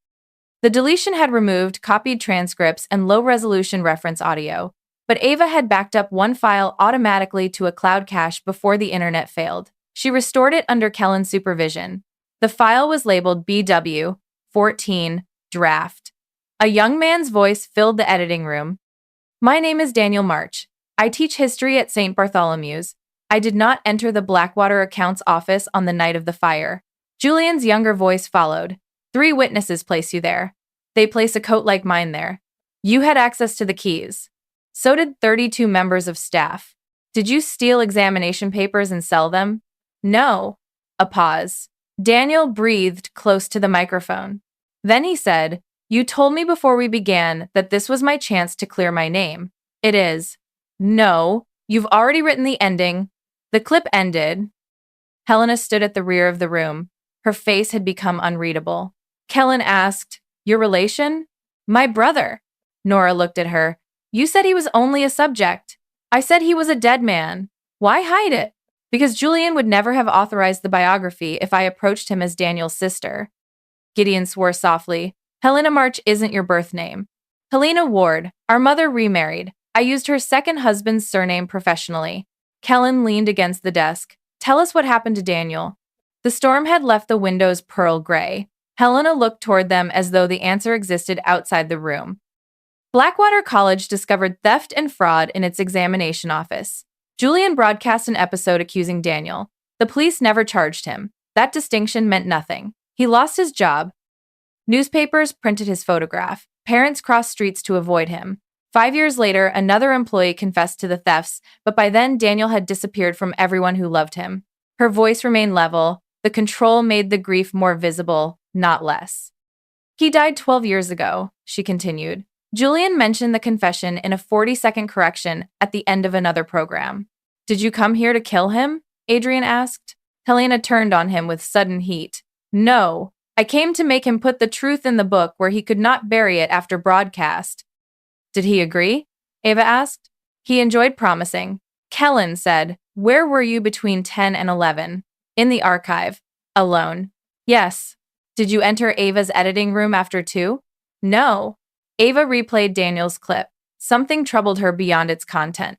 The deletion had removed copied transcripts and low-resolution reference audio, but Ava had backed up one file automatically to a cloud cache before the internet failed. She restored it under Kellen's supervision. The file was labeled BW14 Draft. A young man's voice filled the editing room. My name is Daniel March. I teach history at St. Bartholomew's. I did not enter the Blackwater account's office on the night of the fire. Julian's younger voice followed. 3 witnesses place you there. They place a coat like mine there. You had access to the keys. So did 32 members of staff. Did you steal examination papers and sell them? No. A pause. Daniel breathed close to the microphone. Then he said, you told me before we began that this was my chance to clear my name. It is. No. You've already written the ending. The clip ended. Helena stood at the rear of the room. Her face had become unreadable. Kellen asked, your relation? My brother. Nora looked at her. You said he was only a subject. I said he was a dead man. Why hide it? Because Julian would never have authorized the biography if I approached him as Daniel's sister. Gideon swore softly. Helena March isn't your birth name. Helena Ward. Our mother remarried. I used her second husband's surname professionally. Kellen leaned against the desk. Tell us what happened to Daniel. The storm had left the windows pearl gray. Helena looked toward them as though the answer existed outside the room. Blackwater College discovered theft and fraud in its examination office. Julian broadcast an episode accusing Daniel. The police never charged him. That distinction meant nothing. He lost his job. Newspapers printed his photograph. Parents crossed streets to avoid him. 5 years later, another employee confessed to the thefts, but by then Daniel had disappeared from everyone who loved him. Her voice remained level. The control made the grief more visible, not less. He died 12 years ago, she continued. Julian mentioned the confession in a 40-second correction at the end of another program. Did you come here to kill him? Adrian asked. Helena turned on him with sudden heat. No, I came to make him put the truth in the book where he could not bury it after broadcast. Did he agree? Ava asked. He enjoyed promising. Kellen said, Where were you between 10 and 11? In the archive. Alone. Yes. Did you enter Ava's editing room after 2? No. Ava replayed Daniel's clip. Something troubled her beyond its content.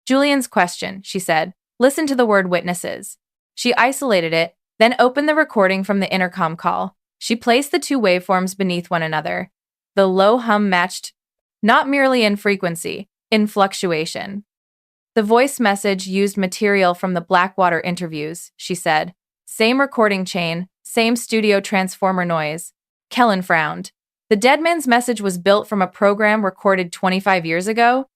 Julian's question, she said. Listen to the word witnesses. She isolated it, then opened the recording from the intercom call. She placed the two waveforms beneath one another. The low hum matched, not merely in frequency, in fluctuation. The voice message used material from the Blackwater interviews, she said. Same recording chain, same studio transformer noise. Kellen frowned. The dead man's message was built from a program recorded 25 years ago?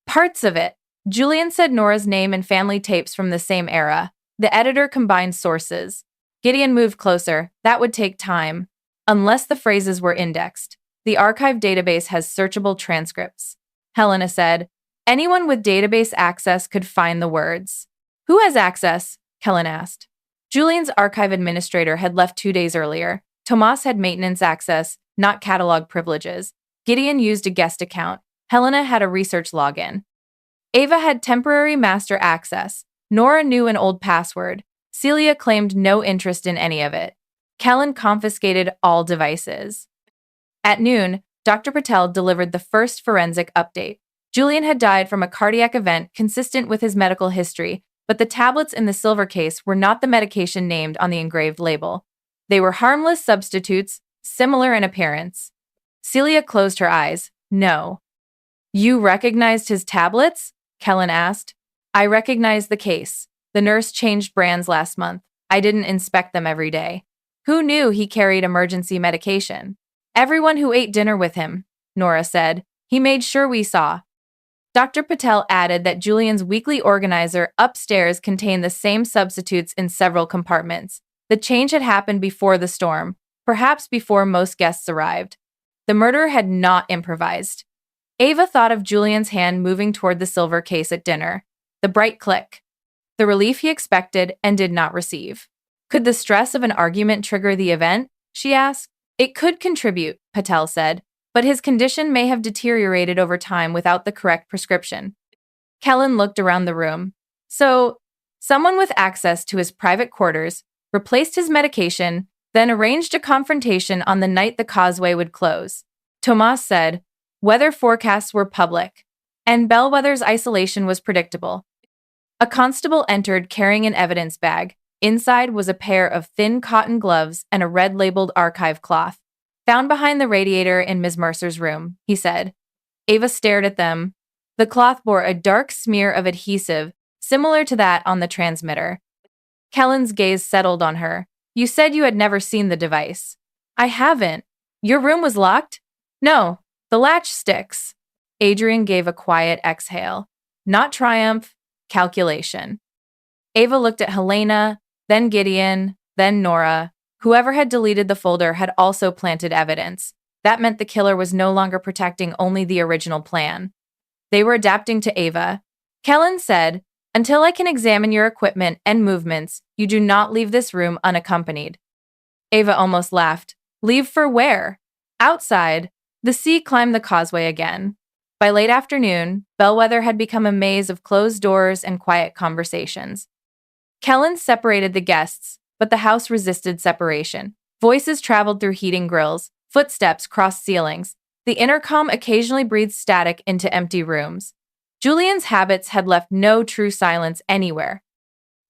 Parts of it. Julian said Nora's name and family tapes from the same era. The editor combined sources. Gideon moved closer. That would take time. Unless the phrases were indexed. The archive database has searchable transcripts. Helena said, anyone with database access could find the words. Who has access? Kellen asked. Julian's archive administrator had left 2 days earlier. Tomas had maintenance access, not catalog privileges. Gideon used a guest account. Helena had a research login. Ava had temporary master access. Nora knew an old password. Celia claimed no interest in any of it. Kellen confiscated all devices. At noon, Dr. Patel delivered the first forensic update. Julian had died from a cardiac event consistent with his medical history, but the tablets in the silver case were not the medication named on the engraved label. They were harmless substitutes, similar in appearance. Celia closed her eyes. No. You recognized his tablets? Kellen asked. I recognized the case. The nurse changed brands last month. I didn't inspect them every day. Who knew he carried emergency medication? Everyone who ate dinner with him, Nora said. He made sure we saw. Dr. Patel added that Julian's weekly organizer upstairs contained the same substitutes in several compartments. The change had happened before the storm, perhaps before most guests arrived. The murderer had not improvised. Ava thought of Julian's hand moving toward the silver case at dinner. The bright click. The relief he expected and did not receive. Could the stress of an argument trigger the event? She asked. It could contribute, Patel said, but his condition may have deteriorated over time without the correct prescription. Kellen looked around the room. So, someone with access to his private quarters replaced his medication, then arranged a confrontation on the night the causeway would close. Tomas said, weather forecasts were public, and Bellweather's isolation was predictable. A constable entered carrying an evidence bag. Inside was a pair of thin cotton gloves and a red-labeled archive cloth. Found behind the radiator in Ms. Mercer's room, he said. Ava stared at them. The cloth bore a dark smear of adhesive, similar to that on the transmitter. Kellen's gaze settled on her. You said you had never seen the device. I haven't. Your room was locked? No, the latch sticks. Adrian gave a quiet exhale. Not triumph, calculation. Ava looked at Helena, then Gideon, then Nora. Whoever had deleted the folder had also planted evidence. That meant the killer was no longer protecting only the original plan. They were adapting to Ava. Kellen said, until I can examine your equipment and movements, you do not leave this room unaccompanied. Ava almost laughed. Leave for where? Outside. The sea climbed the causeway again. By late afternoon, Bellweather had become a maze of closed doors and quiet conversations. Kellen separated the guests, but the house resisted separation. Voices traveled through heating grills, footsteps crossed ceilings. The intercom occasionally breathed static into empty rooms. Julian's habits had left no true silence anywhere.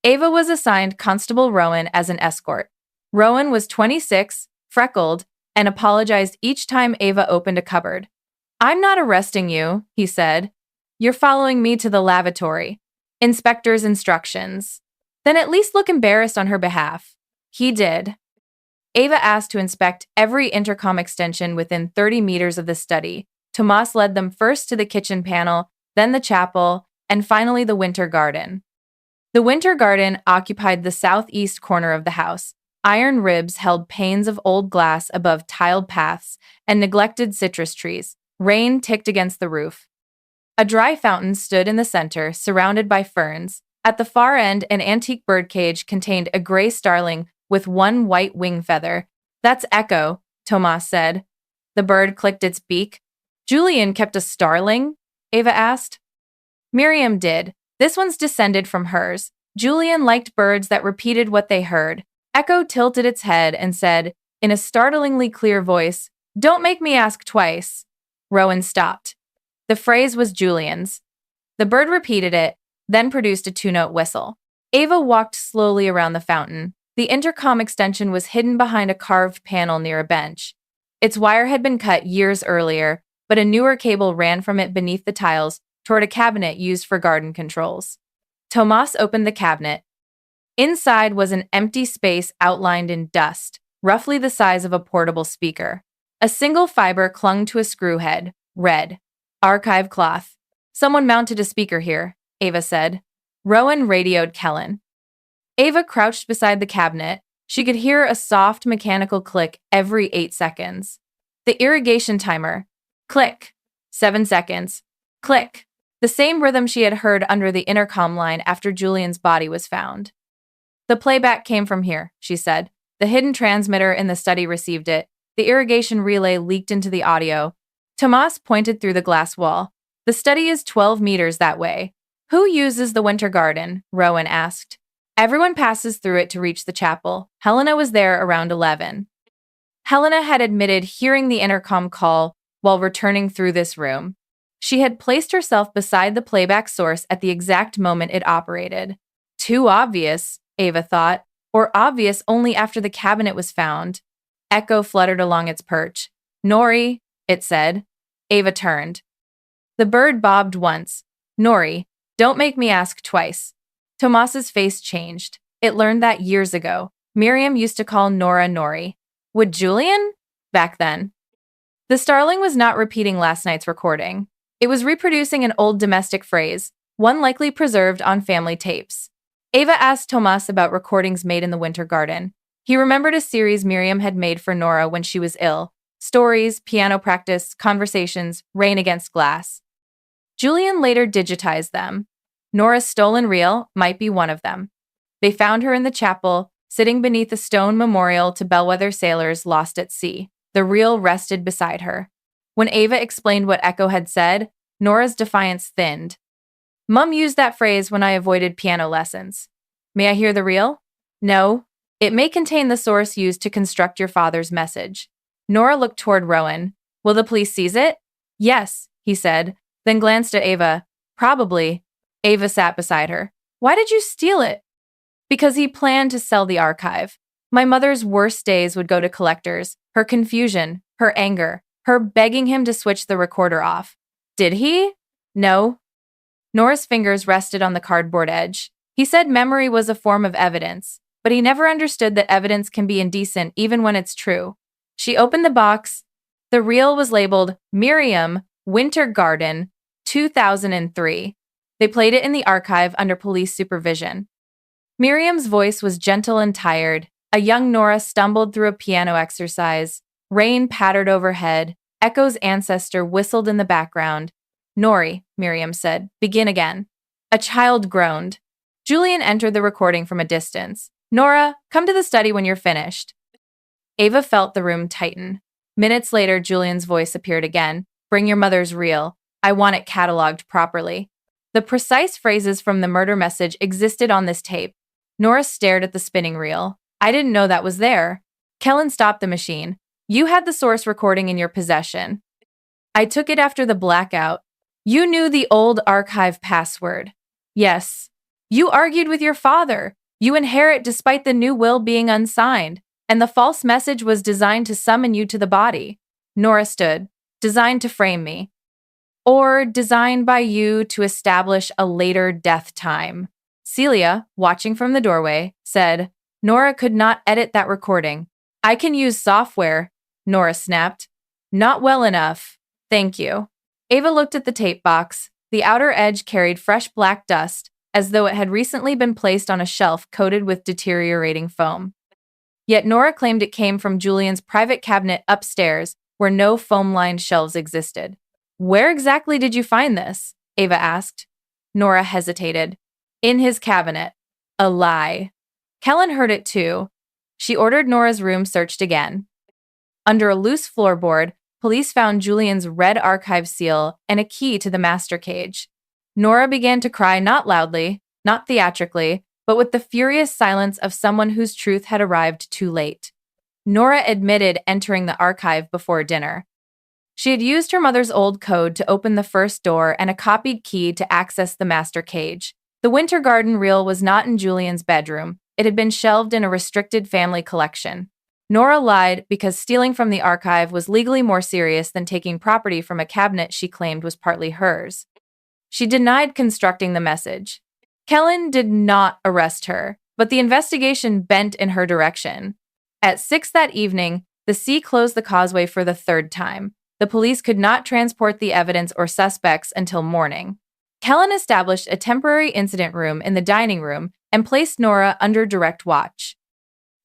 Ava was assigned Constable Rowan as an escort. Rowan was 26, freckled, and apologized each time Ava opened a cupboard. "I'm not arresting you," he said. "You're following me to the lavatory. Inspector's instructions." Then at least look embarrassed on her behalf. He did. Ava asked to inspect every intercom extension within 30 meters of the study. Tomas led them first to the kitchen panel, then the chapel, and finally the winter garden. The winter garden occupied the southeast corner of the house. Iron ribs held panes of old glass above tiled paths and neglected citrus trees. Rain ticked against the roof. A dry fountain stood in the center, surrounded by ferns. At the far end, an antique birdcage contained a gray starling with one white wing feather. "That's Echo," Tomas said. The bird clicked its beak. "Julian kept a starling?" Ava asked. Miriam did. This one's descended from hers. Julian liked birds that repeated what they heard. Echo tilted its head and said, in a startlingly clear voice, "Don't make me ask twice." Rowan stopped. The phrase was Julian's. The bird repeated it, then produced a two-note whistle. Ava walked slowly around the fountain. The intercom extension was hidden behind a carved panel near a bench. Its wire had been cut years earlier, but a newer cable ran from it beneath the tiles toward a cabinet used for garden controls. Tomas opened the cabinet. Inside was an empty space outlined in dust, roughly the size of a portable speaker. A single fiber clung to a screw head, red. "Archive cloth. Someone mounted a speaker here," Ava said. Rowan radioed Kellen. Ava crouched beside the cabinet. She could hear a soft mechanical click every 8 seconds. The irrigation timer. Click. 7 seconds. Click. The same rhythm she had heard under the intercom line after Julian's body was found. "The playback came from here," she said. "The hidden transmitter in the study received it. The irrigation relay leaked into the audio." Tomas pointed through the glass wall. "The study is 12 meters that way." "Who uses the winter garden?" Rowan asked. "Everyone passes through it to reach the chapel. Helena was there around 11. Helena had admitted hearing the intercom call while returning through this room. She had placed herself beside the playback source at the exact moment it operated. Too obvious, Ava thought, or obvious only after the cabinet was found. Echo fluttered along its perch. "Nori," it said. Ava turned. The bird bobbed once. "Nori, don't make me ask twice." Tomas's face changed. It learned that years ago. Miriam used to call Nora Nori. Would Julian? Back then. The starling was not repeating last night's recording. It was reproducing an old domestic phrase, one likely preserved on family tapes. Ava asked Tomas about recordings made in the winter garden. He remembered a series Miriam had made for Nora when she was ill. Stories, piano practice, conversations, rain against glass. Julian later digitized them. Nora's stolen reel might be one of them. They found her in the chapel, sitting beneath a stone memorial to Bellweather sailors lost at sea. The reel rested beside her. When Ava explained what Echo had said, Nora's defiance thinned. "Mum used that phrase when I avoided piano lessons." "May I hear the reel?" "No. It may contain the source used to construct your father's message." Nora looked toward Rowan. "Will the police seize it?" "Yes," he said, then glanced at Ava. "Probably." Ava sat beside her. "Why did you steal it?" "Because he planned to sell the archive. My mother's worst days would go to collectors. Her confusion, her anger, her begging him to switch the recorder off." "Did he?" "No." Nora's fingers rested on the cardboard edge. "He said memory was a form of evidence, but he never understood that evidence can be indecent even when it's true." She opened the box. The reel was labeled Miriam, Winter Garden, 2003. They played it in the archive under police supervision. Miriam's voice was gentle and tired. A young Nora stumbled through a piano exercise. Rain pattered overhead. Echo's ancestor whistled in the background. "Nori," Miriam said, "begin again." A child groaned. Julian entered the recording from a distance. "Nora, come to the study when you're finished." Ava felt the room tighten. Minutes later, Julian's voice appeared again. Bring your mother's reel. I want it cataloged properly. The precise phrases from the murder message existed on this tape. Nora stared at the spinning reel. I didn't know that was there. Kellen stopped the machine. You had the source recording in your possession. I took it after the blackout. You knew the old archive password. Yes. You argued with your father. You inherit despite the new will being unsigned, and the false message was designed to summon you to the body. Nora stood, designed to frame me. Or designed by you to establish a later death time. Celia, watching from the doorway, said, Nora could not edit that recording. I can use software, Nora snapped. Not well enough. Thank you. Ava looked at the tape box. The outer edge carried fresh black dust, as though it had recently been placed on a shelf coated with deteriorating foam. Yet Nora claimed it came from Julian's private cabinet upstairs, where no foam-lined shelves existed. Where exactly did you find this? Ava asked. Nora hesitated. In his cabinet. A lie. Kellen heard it too. She ordered Nora's room searched again. Under a loose floorboard, police found Julian's red archive seal and a key to the master cage. Nora began to cry not loudly, not theatrically, but with the furious silence of someone whose truth had arrived too late. Nora admitted entering the archive before dinner. She had used her mother's old code to open the first door and a copied key to access the master cage. The Winter Garden reel was not in Julian's bedroom. It had been shelved in a restricted family collection. Nora lied because stealing from the archive was legally more serious than taking property from a cabinet she claimed was partly hers. She denied constructing the message. Kellen did not arrest her, but the investigation bent in her direction. At 6 that evening, the sea closed the causeway for the third time. The police could not transport the evidence or suspects until morning. Kellen established a temporary incident room in the dining room and placed Nora under direct watch.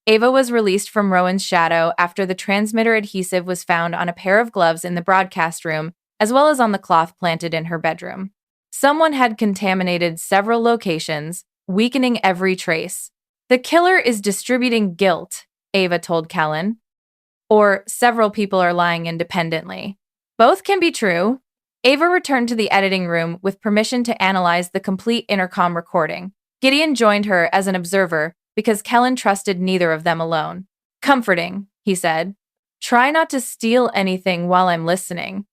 Ava was released from Rowan's shadow after the transmitter adhesive was found on a pair of gloves in the broadcast room, as well as on the cloth planted in her bedroom. Someone had contaminated several locations, weakening every trace. The killer is distributing guilt, Ava told Kellen. Or several people are lying independently. Both can be true. Ava returned to the editing room with permission to analyze the complete intercom recording. Gideon joined her as an observer because Kellen trusted neither of them alone. Comforting, he said. Try not to steal anything while I'm listening.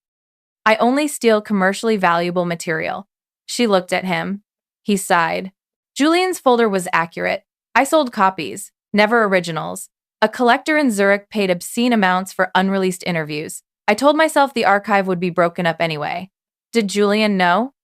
I only steal commercially valuable material. She looked at him. He sighed. Julian's folder was accurate. I sold copies, never originals. A collector in Zurich paid obscene amounts for unreleased interviews. I told myself the archive would be broken up anyway. Did Julian know?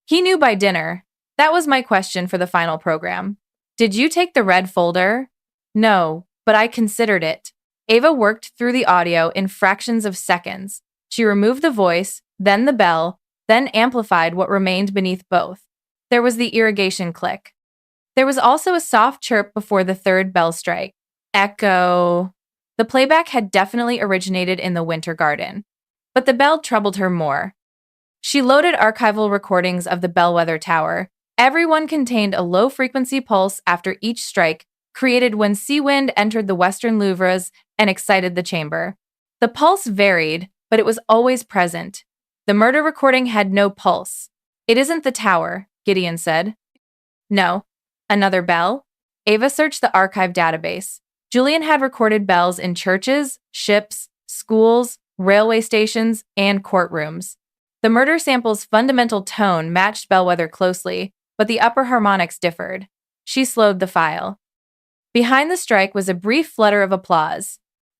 He knew by dinner. That was my question for the final program. Did you take the red folder? No, but I considered it. Ava worked through the audio in fractions of seconds. She removed the voice, then the bell, then amplified what remained beneath both. There was the irrigation click. There was also a soft chirp before the third bell strike. Echo. The playback had definitely originated in the Winter Garden, but the bell troubled her more. She loaded archival recordings of the Bellweather Tower. Every one contained a low-frequency pulse after each strike, created when sea wind entered the western louvres and excited the chamber. The pulse varied, but it was always present. The murder recording had no pulse. It isn't the tower, Gideon said. No. Another bell? Ava searched the archive database. Julian had recorded bells in churches, ships, schools, railway stations, and courtrooms. The murder sample's fundamental tone matched Bellweather closely, but the upper harmonics differed. She slowed the file. Behind the strike was a brief flutter of applause.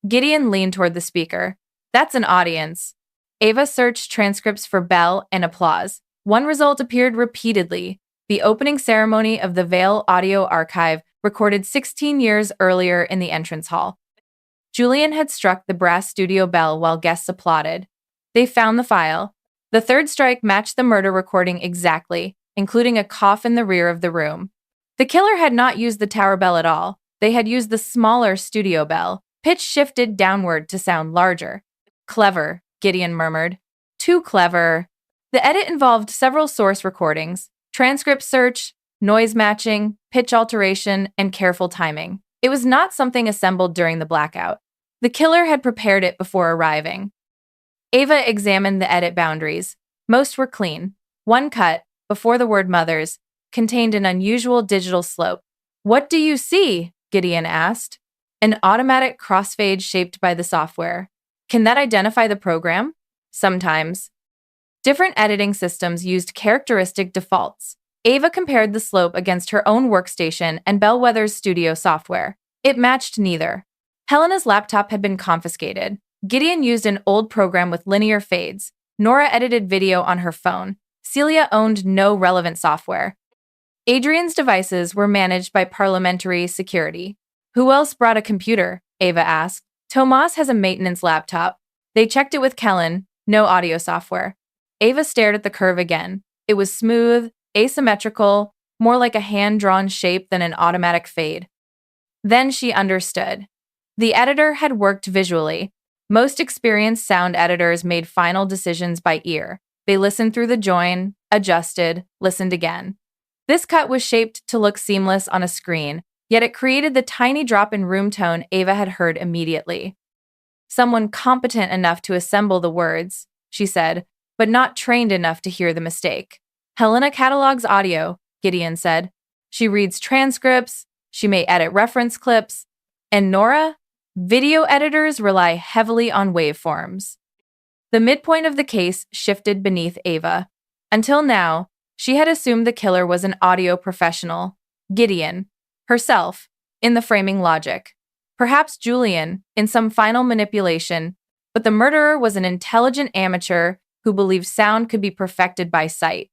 Gideon leaned toward the speaker. That's an audience. Ava searched transcripts for bell and applause. One result appeared repeatedly. The opening ceremony of the Vale Audio Archive recorded 16 years earlier in the entrance hall. Julian had struck the brass studio bell while guests applauded. They found the file. The third strike matched the murder recording exactly, including a cough in the rear of the room. The killer had not used the tower bell at all. They had used the smaller studio bell, pitch shifted downward to sound larger. Clever, Gideon murmured. Too clever. The edit involved several source recordings, transcript search, noise matching, pitch alteration, and careful timing. It was not something assembled during the blackout. The killer had prepared it before arriving. Ava examined the edit boundaries. Most were clean. One cut, before the word mothers, contained an unusual digital slope. "What do you see?" Gideon asked. "An automatic crossfade shaped by the software. Can that identify the program?" "Sometimes." Different editing systems used characteristic defaults. Ava compared the slope against her own workstation and Bellwether's studio software. It matched neither. Helena's laptop had been confiscated. Gideon used an old program with linear fades. Nora edited video on her phone. Celia owned no relevant software. Adrian's devices were managed by parliamentary security. "Who else brought a computer?" Ava asked. "Tomas has a maintenance laptop." They checked it with Kellen, no audio software. Ava stared at the curve again. It was smooth, asymmetrical, more like a hand-drawn shape than an automatic fade. Then she understood. The editor had worked visually. Most experienced sound editors made final decisions by ear. They listened through the join, adjusted, listened again. This cut was shaped to look seamless on a screen, yet it created the tiny drop in room tone Ava had heard immediately. "Someone competent enough to assemble the words," she said, "but not trained enough to hear the mistake." "Helena catalogs audio," Gideon said. "She reads transcripts, she may edit reference clips, and Nora? Video editors rely heavily on waveforms." The midpoint of the case shifted beneath Ava. Until now, she had assumed the killer was an audio professional, Gideon, herself, in the framing logic. Perhaps Julian, in some final manipulation, but the murderer was an intelligent amateur who believed sound could be perfected by sight.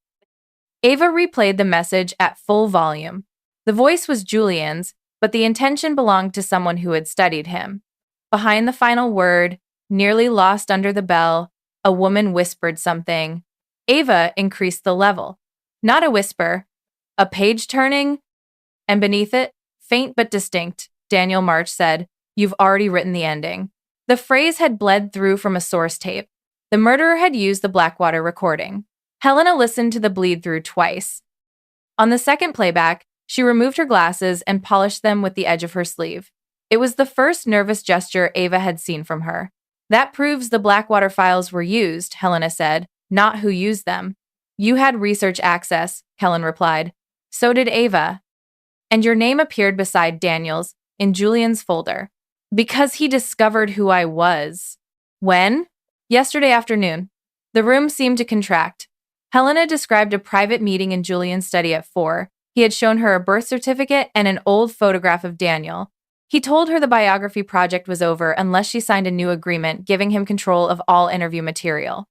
Ava replayed the message at full volume. The voice was Julian's, but the intention belonged to someone who had studied him. Behind the final word, nearly lost under the bell, a woman whispered something. Ava increased the level. Not a whisper, a page turning, and beneath it, faint but distinct, Daniel March said, "You've already written the ending." The phrase had bled through from a source tape. The murderer had used the Blackwater recording. Helena listened to the bleed through twice. On the second playback, she removed her glasses and polished them with the edge of her sleeve. It was the first nervous gesture Ava had seen from her. "That proves the Blackwater files were used," Helena said, "not who used them." "You had research access," Helen replied. "So did Ava." "And your name appeared beside Daniel's, in Julian's folder." "Because he discovered who I was." "When?" "Yesterday afternoon." The room seemed to contract. Helena described a private meeting in Julian's study at 4. He had shown her a birth certificate and an old photograph of Daniel. He told her the biography project was over unless she signed a new agreement giving him control of all interview material.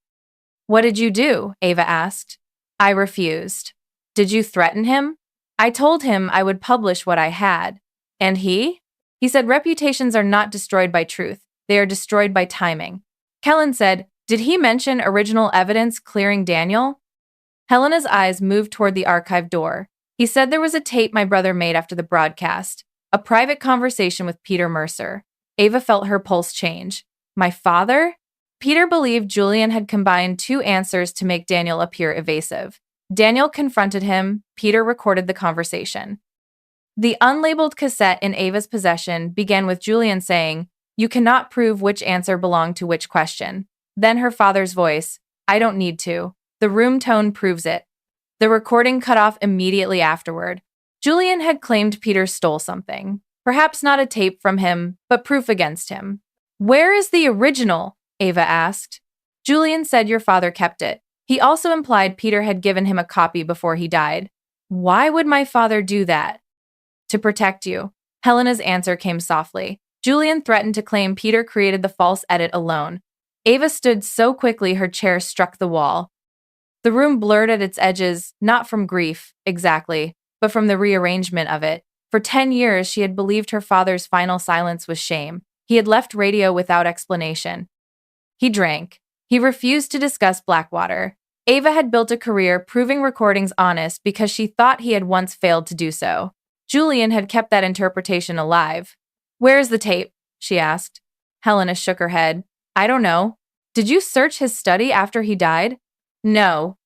"What did you do?" Ava asked. "I refused." "Did you threaten him?" "I told him I would publish what I had." "And he?" "He said reputations are not destroyed by truth. They are destroyed by timing." Kellen said, "Did he mention original evidence clearing Daniel?" Helena's eyes moved toward the archive door. "He said there was a tape my brother made after the broadcast. A private conversation with Peter Mercer." Ava felt her pulse change. "My father?" Peter believed Julian had combined two answers to make Daniel appear evasive. Daniel confronted him. Peter recorded the conversation. The unlabeled cassette in Ava's possession began with Julian saying, "You cannot prove which answer belonged to which question." Then her father's voice, "I don't need to. The room tone proves it." The recording cut off immediately afterward. Julian had claimed Peter stole something. Perhaps not a tape from him, but proof against him. "Where is the original?" Ava asked. Julian said your father kept it. He also implied Peter had given him a copy before he died. "Why would my father do that?" "To protect you." Helena's answer came softly. Julian threatened to claim Peter created the false edit alone. Ava stood so quickly her chair struck the wall. The room blurred at its edges, not from grief, exactly, but from the rearrangement of it. For 10 years, she had believed her father's final silence was shame. He had left radio without explanation. He drank. He refused to discuss Blackwater. Ava had built a career proving recordings honest because she thought he had once failed to do so. Julian had kept that interpretation alive. "Where is the tape?" she asked. Helena shook her head. "I don't know." "Did you search his study after he died?" "No."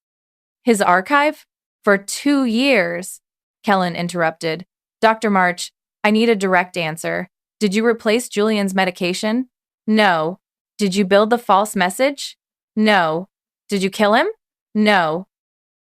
"His archive?" "For 2 years." Kellen interrupted. "Dr. March, I need a direct answer. Did you replace Julian's medication?" No. Did you build the false message? No. Did you kill him? No.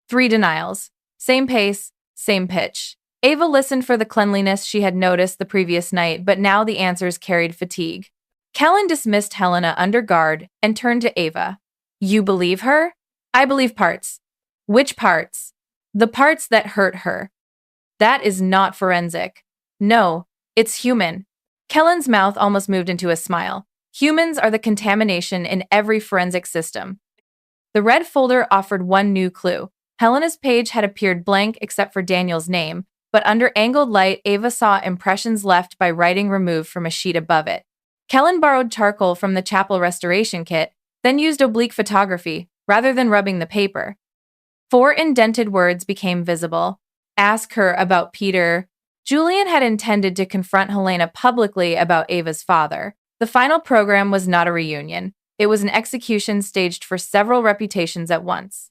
3 denials. Same pace, same pitch. Ava listened for the cleanliness she had noticed the previous night, but now the answers carried fatigue. Kellen dismissed Helena under guard and turned to Ava. You believe her? I believe parts. Which parts? The parts that hurt her. That is not forensic. No, it's human. Kellen's mouth almost moved into a smile. Humans are the contamination in every forensic system. The red folder offered one new clue. Helena's page had appeared blank except for Daniel's name, but under angled light, Ava saw impressions left by writing removed from a sheet above it. Kellen borrowed charcoal from the chapel restoration kit, then used oblique photography, rather than rubbing the paper. 4 indented words became visible. Ask her about Peter. Julian had intended to confront Helena publicly about Ava's father. The final program was not a reunion. It was an execution staged for several reputations at once.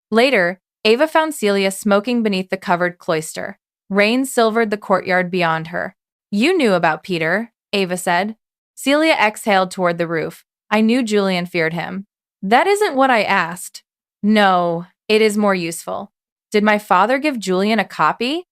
Later, Ava found Celia smoking beneath the covered cloister. Rain silvered the courtyard beyond her. You knew about Peter, Ava said. Celia exhaled toward the roof. I knew Julian feared him. That isn't what I asked. No, it is more useful. Did my father give Julian a copy?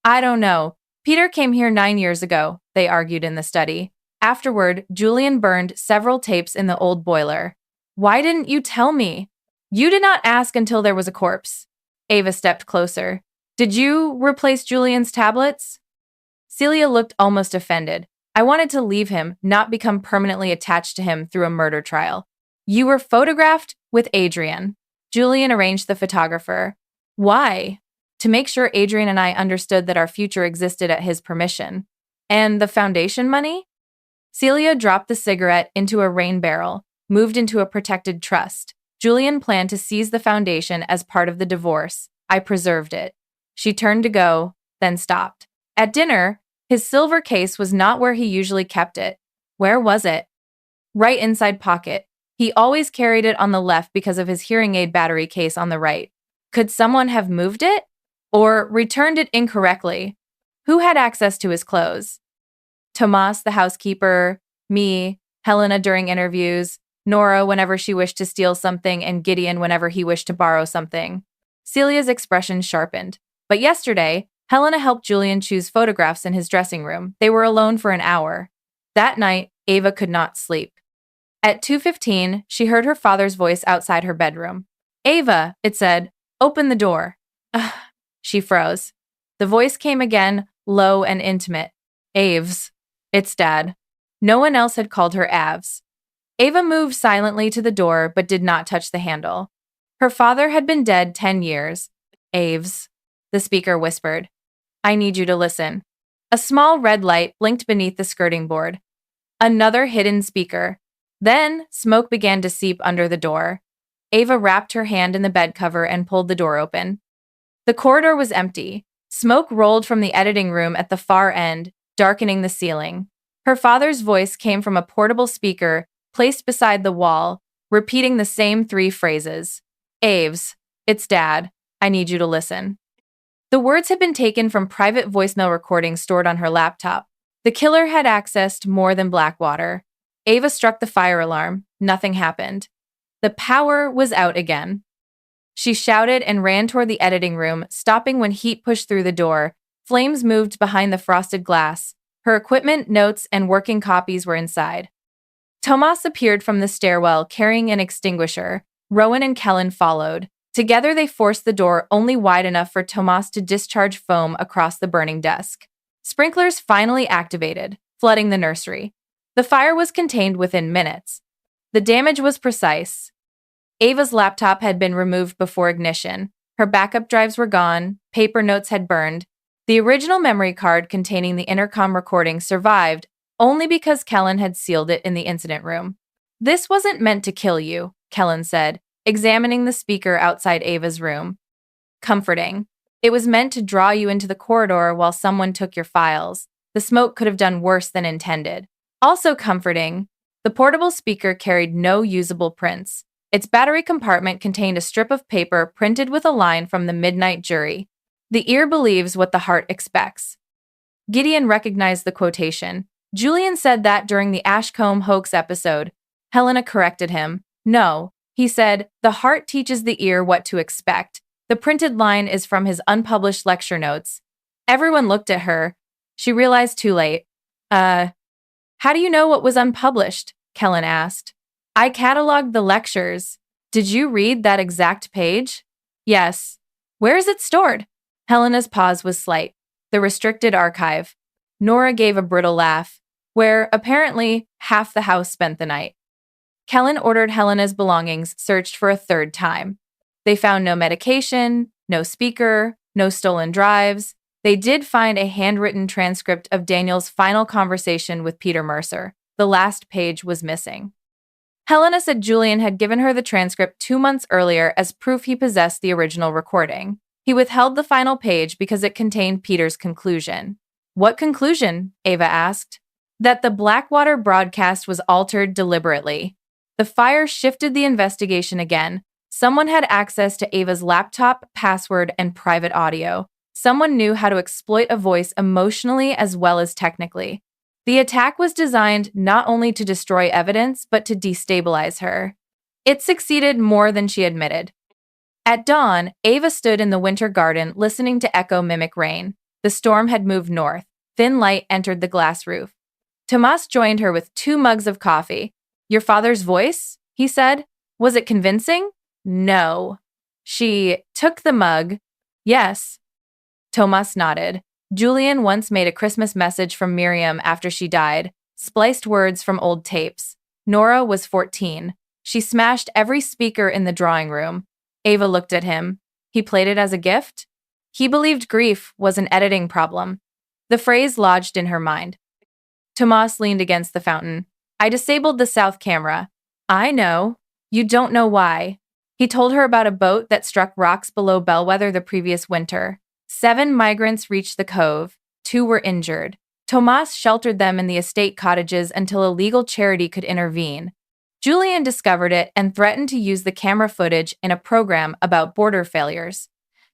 I don't know. Peter came here 9 years ago, they argued in the study. Afterward, Julian burned several tapes in the old boiler. Why didn't you tell me? You did not ask until there was a corpse. Ava stepped closer. Did you replace Julian's tablets? Celia looked almost offended. I wanted to leave him, not become permanently attached to him through a murder trial. You were photographed with Adrian. Julian arranged the photographer. Why? To make sure Adrian and I understood that our future existed at his permission. And the foundation money? Celia dropped the cigarette into a rain barrel, moved into a protected trust. Julian planned to seize the foundation as part of the divorce. I preserved it. She turned to go, then stopped. At dinner, his silver case was not where he usually kept it. Where was it? Right inside pocket. He always carried it on the left because of his hearing aid battery case on the right. Could someone have moved it? Or returned it incorrectly? Who had access to his clothes? Tomas, the housekeeper, me, Helena during interviews, Nora whenever she wished to steal something, and Gideon whenever he wished to borrow something. Celia's expression sharpened. But yesterday, Helena helped Julian choose photographs in his dressing room. They were alone for an hour. That night, Ava could not sleep. At 2:15, she heard her father's voice outside her bedroom. Ava, it said, open the door. Ugh, she froze. The voice came again, low and intimate. Aves. It's Dad. No one else had called her Avs. Ava moved silently to the door but did not touch the handle. Her father had been dead 10 years. Aves, the speaker whispered. I need you to listen. A small red light blinked beneath the skirting board. Another hidden speaker. Then, smoke began to seep under the door. Ava wrapped her hand in the bed cover and pulled the door open. The corridor was empty. Smoke rolled from the editing room at the far end, darkening the ceiling. Her father's voice came from a portable speaker placed beside the wall, repeating the same 3 phrases. Aves, it's Dad. I need you to listen. The words had been taken from private voicemail recordings stored on her laptop. The killer had accessed more than Blackwater. Ava struck the fire alarm. Nothing happened. The power was out again. She shouted and ran toward the editing room, stopping when heat pushed through the door. Flames moved behind the frosted glass. Her equipment, notes, and working copies were inside. Tomas appeared from the stairwell carrying an extinguisher. Rowan and Kellen followed. Together they forced the door only wide enough for Tomas to discharge foam across the burning desk. Sprinklers finally activated, flooding the nursery. The fire was contained within minutes. The damage was precise. Ava's laptop had been removed before ignition. Her backup drives were gone, paper notes had burned. The original memory card containing the intercom recording survived only because Kellen had sealed it in the incident room. This wasn't meant to kill you, Kellen said, examining the speaker outside Ava's room. Comforting. It was meant to draw you into the corridor while someone took your files. The smoke could have done worse than intended. Also comforting, the portable speaker carried no usable prints. Its battery compartment contained a strip of paper printed with a line from the Midnight Jury. The ear believes what the heart expects. Gideon recognized the quotation. Julian said that during the Ashcombe hoax episode. Helena corrected him. No, he said, the heart teaches the ear what to expect. The printed line is from his unpublished lecture notes. Everyone looked at her. She realized too late. How do you know what was unpublished? Kellen asked. I cataloged the lectures. Did you read that exact page? Yes. Where is it stored? Helena's pause was slight. The restricted archive. Nora gave a brittle laugh, where, apparently, half the house spent the night. Kellen ordered Helena's belongings searched for a third time. They found no medication, no speaker, no stolen drives. They did find a handwritten transcript of Daniel's final conversation with Peter Mercer. The last page was missing. Helena said Julian had given her the transcript 2 months earlier as proof he possessed the original recording. He withheld the final page because it contained Peter's conclusion. What conclusion? Ava asked. That the Blackwater broadcast was altered deliberately. The fire shifted the investigation again. Someone had access to Ava's laptop, password, and private audio. Someone knew how to exploit a voice emotionally as well as technically. The attack was designed not only to destroy evidence, but to destabilize her. It succeeded more than she admitted. At dawn, Ava stood in the winter garden listening to echo mimic rain. The storm had moved north. Thin light entered the glass roof. Tomas joined her with 2 mugs of coffee. Your father's voice? He said. Was it convincing? No. She took the mug. Yes. Tomas nodded. Julian once made a Christmas message from Miriam after she died, spliced words from old tapes. Nora was 14. She smashed every speaker in the drawing room. Ava looked at him. He played it as a gift? He believed grief was an editing problem. The phrase lodged in her mind. Tomas leaned against the fountain. I disabled the south camera. I know. You don't know why. He told her about a boat that struck rocks below Bellweather the previous winter. 7 migrants reached the cove. 2 were injured. Tomas sheltered them in the estate cottages until a legal charity could intervene. Julian discovered it and threatened to use the camera footage in a program about border failures.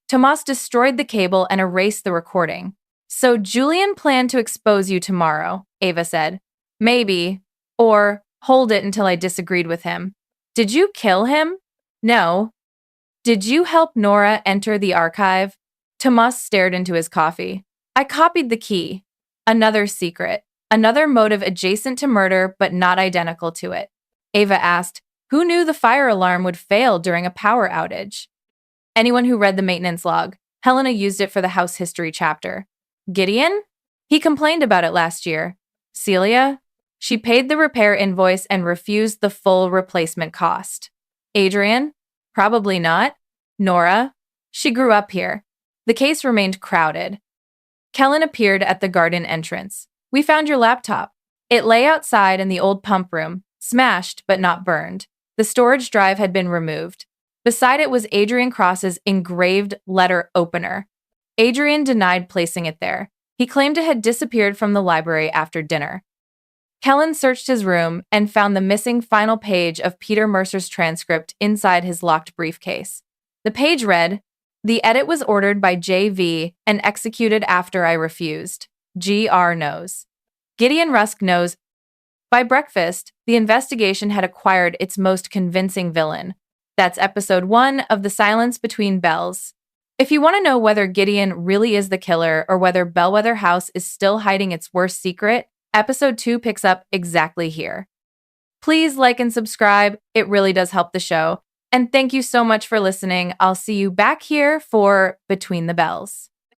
Tomas destroyed the cable and erased the recording. So Julian planned to expose you tomorrow, Ava said. Maybe. Or hold it until I disagreed with him. Did you kill him? No. Did you help Nora enter the archive? Tomas stared into his coffee. I copied the key. Another secret. Another motive adjacent to murder but not identical to it. Ava asked, who knew the fire alarm would fail during a power outage? Anyone who read the maintenance log. Helena used it for the house history chapter. Gideon? He complained about it last year. Celia? She paid the repair invoice and refused the full replacement cost. Adrian? Probably not. Nora? She grew up here. The case remained crowded. Kellen appeared at the garden entrance. We found your laptop. It lay outside in the old pump room, smashed but not burned. The storage drive had been removed. Beside it was Adrian Cross's engraved letter opener. Adrian denied placing it there. He claimed it had disappeared from the library after dinner. Kellen searched his room and found the missing final page of Peter Mercer's transcript inside his locked briefcase. The page read, the edit was ordered by J.V. and executed after I refused. G.R. knows. Gideon Rusk knows. By breakfast, the investigation had acquired its most convincing villain. That's episode 1 of The Silence Between Bells. If you want to know whether Gideon really is the killer or whether Bellweather House is still hiding its worst secret, episode 2 picks up exactly here. Please like and subscribe. It really does help the show. And thank you so much for listening. I'll see you back here for Between the Bells.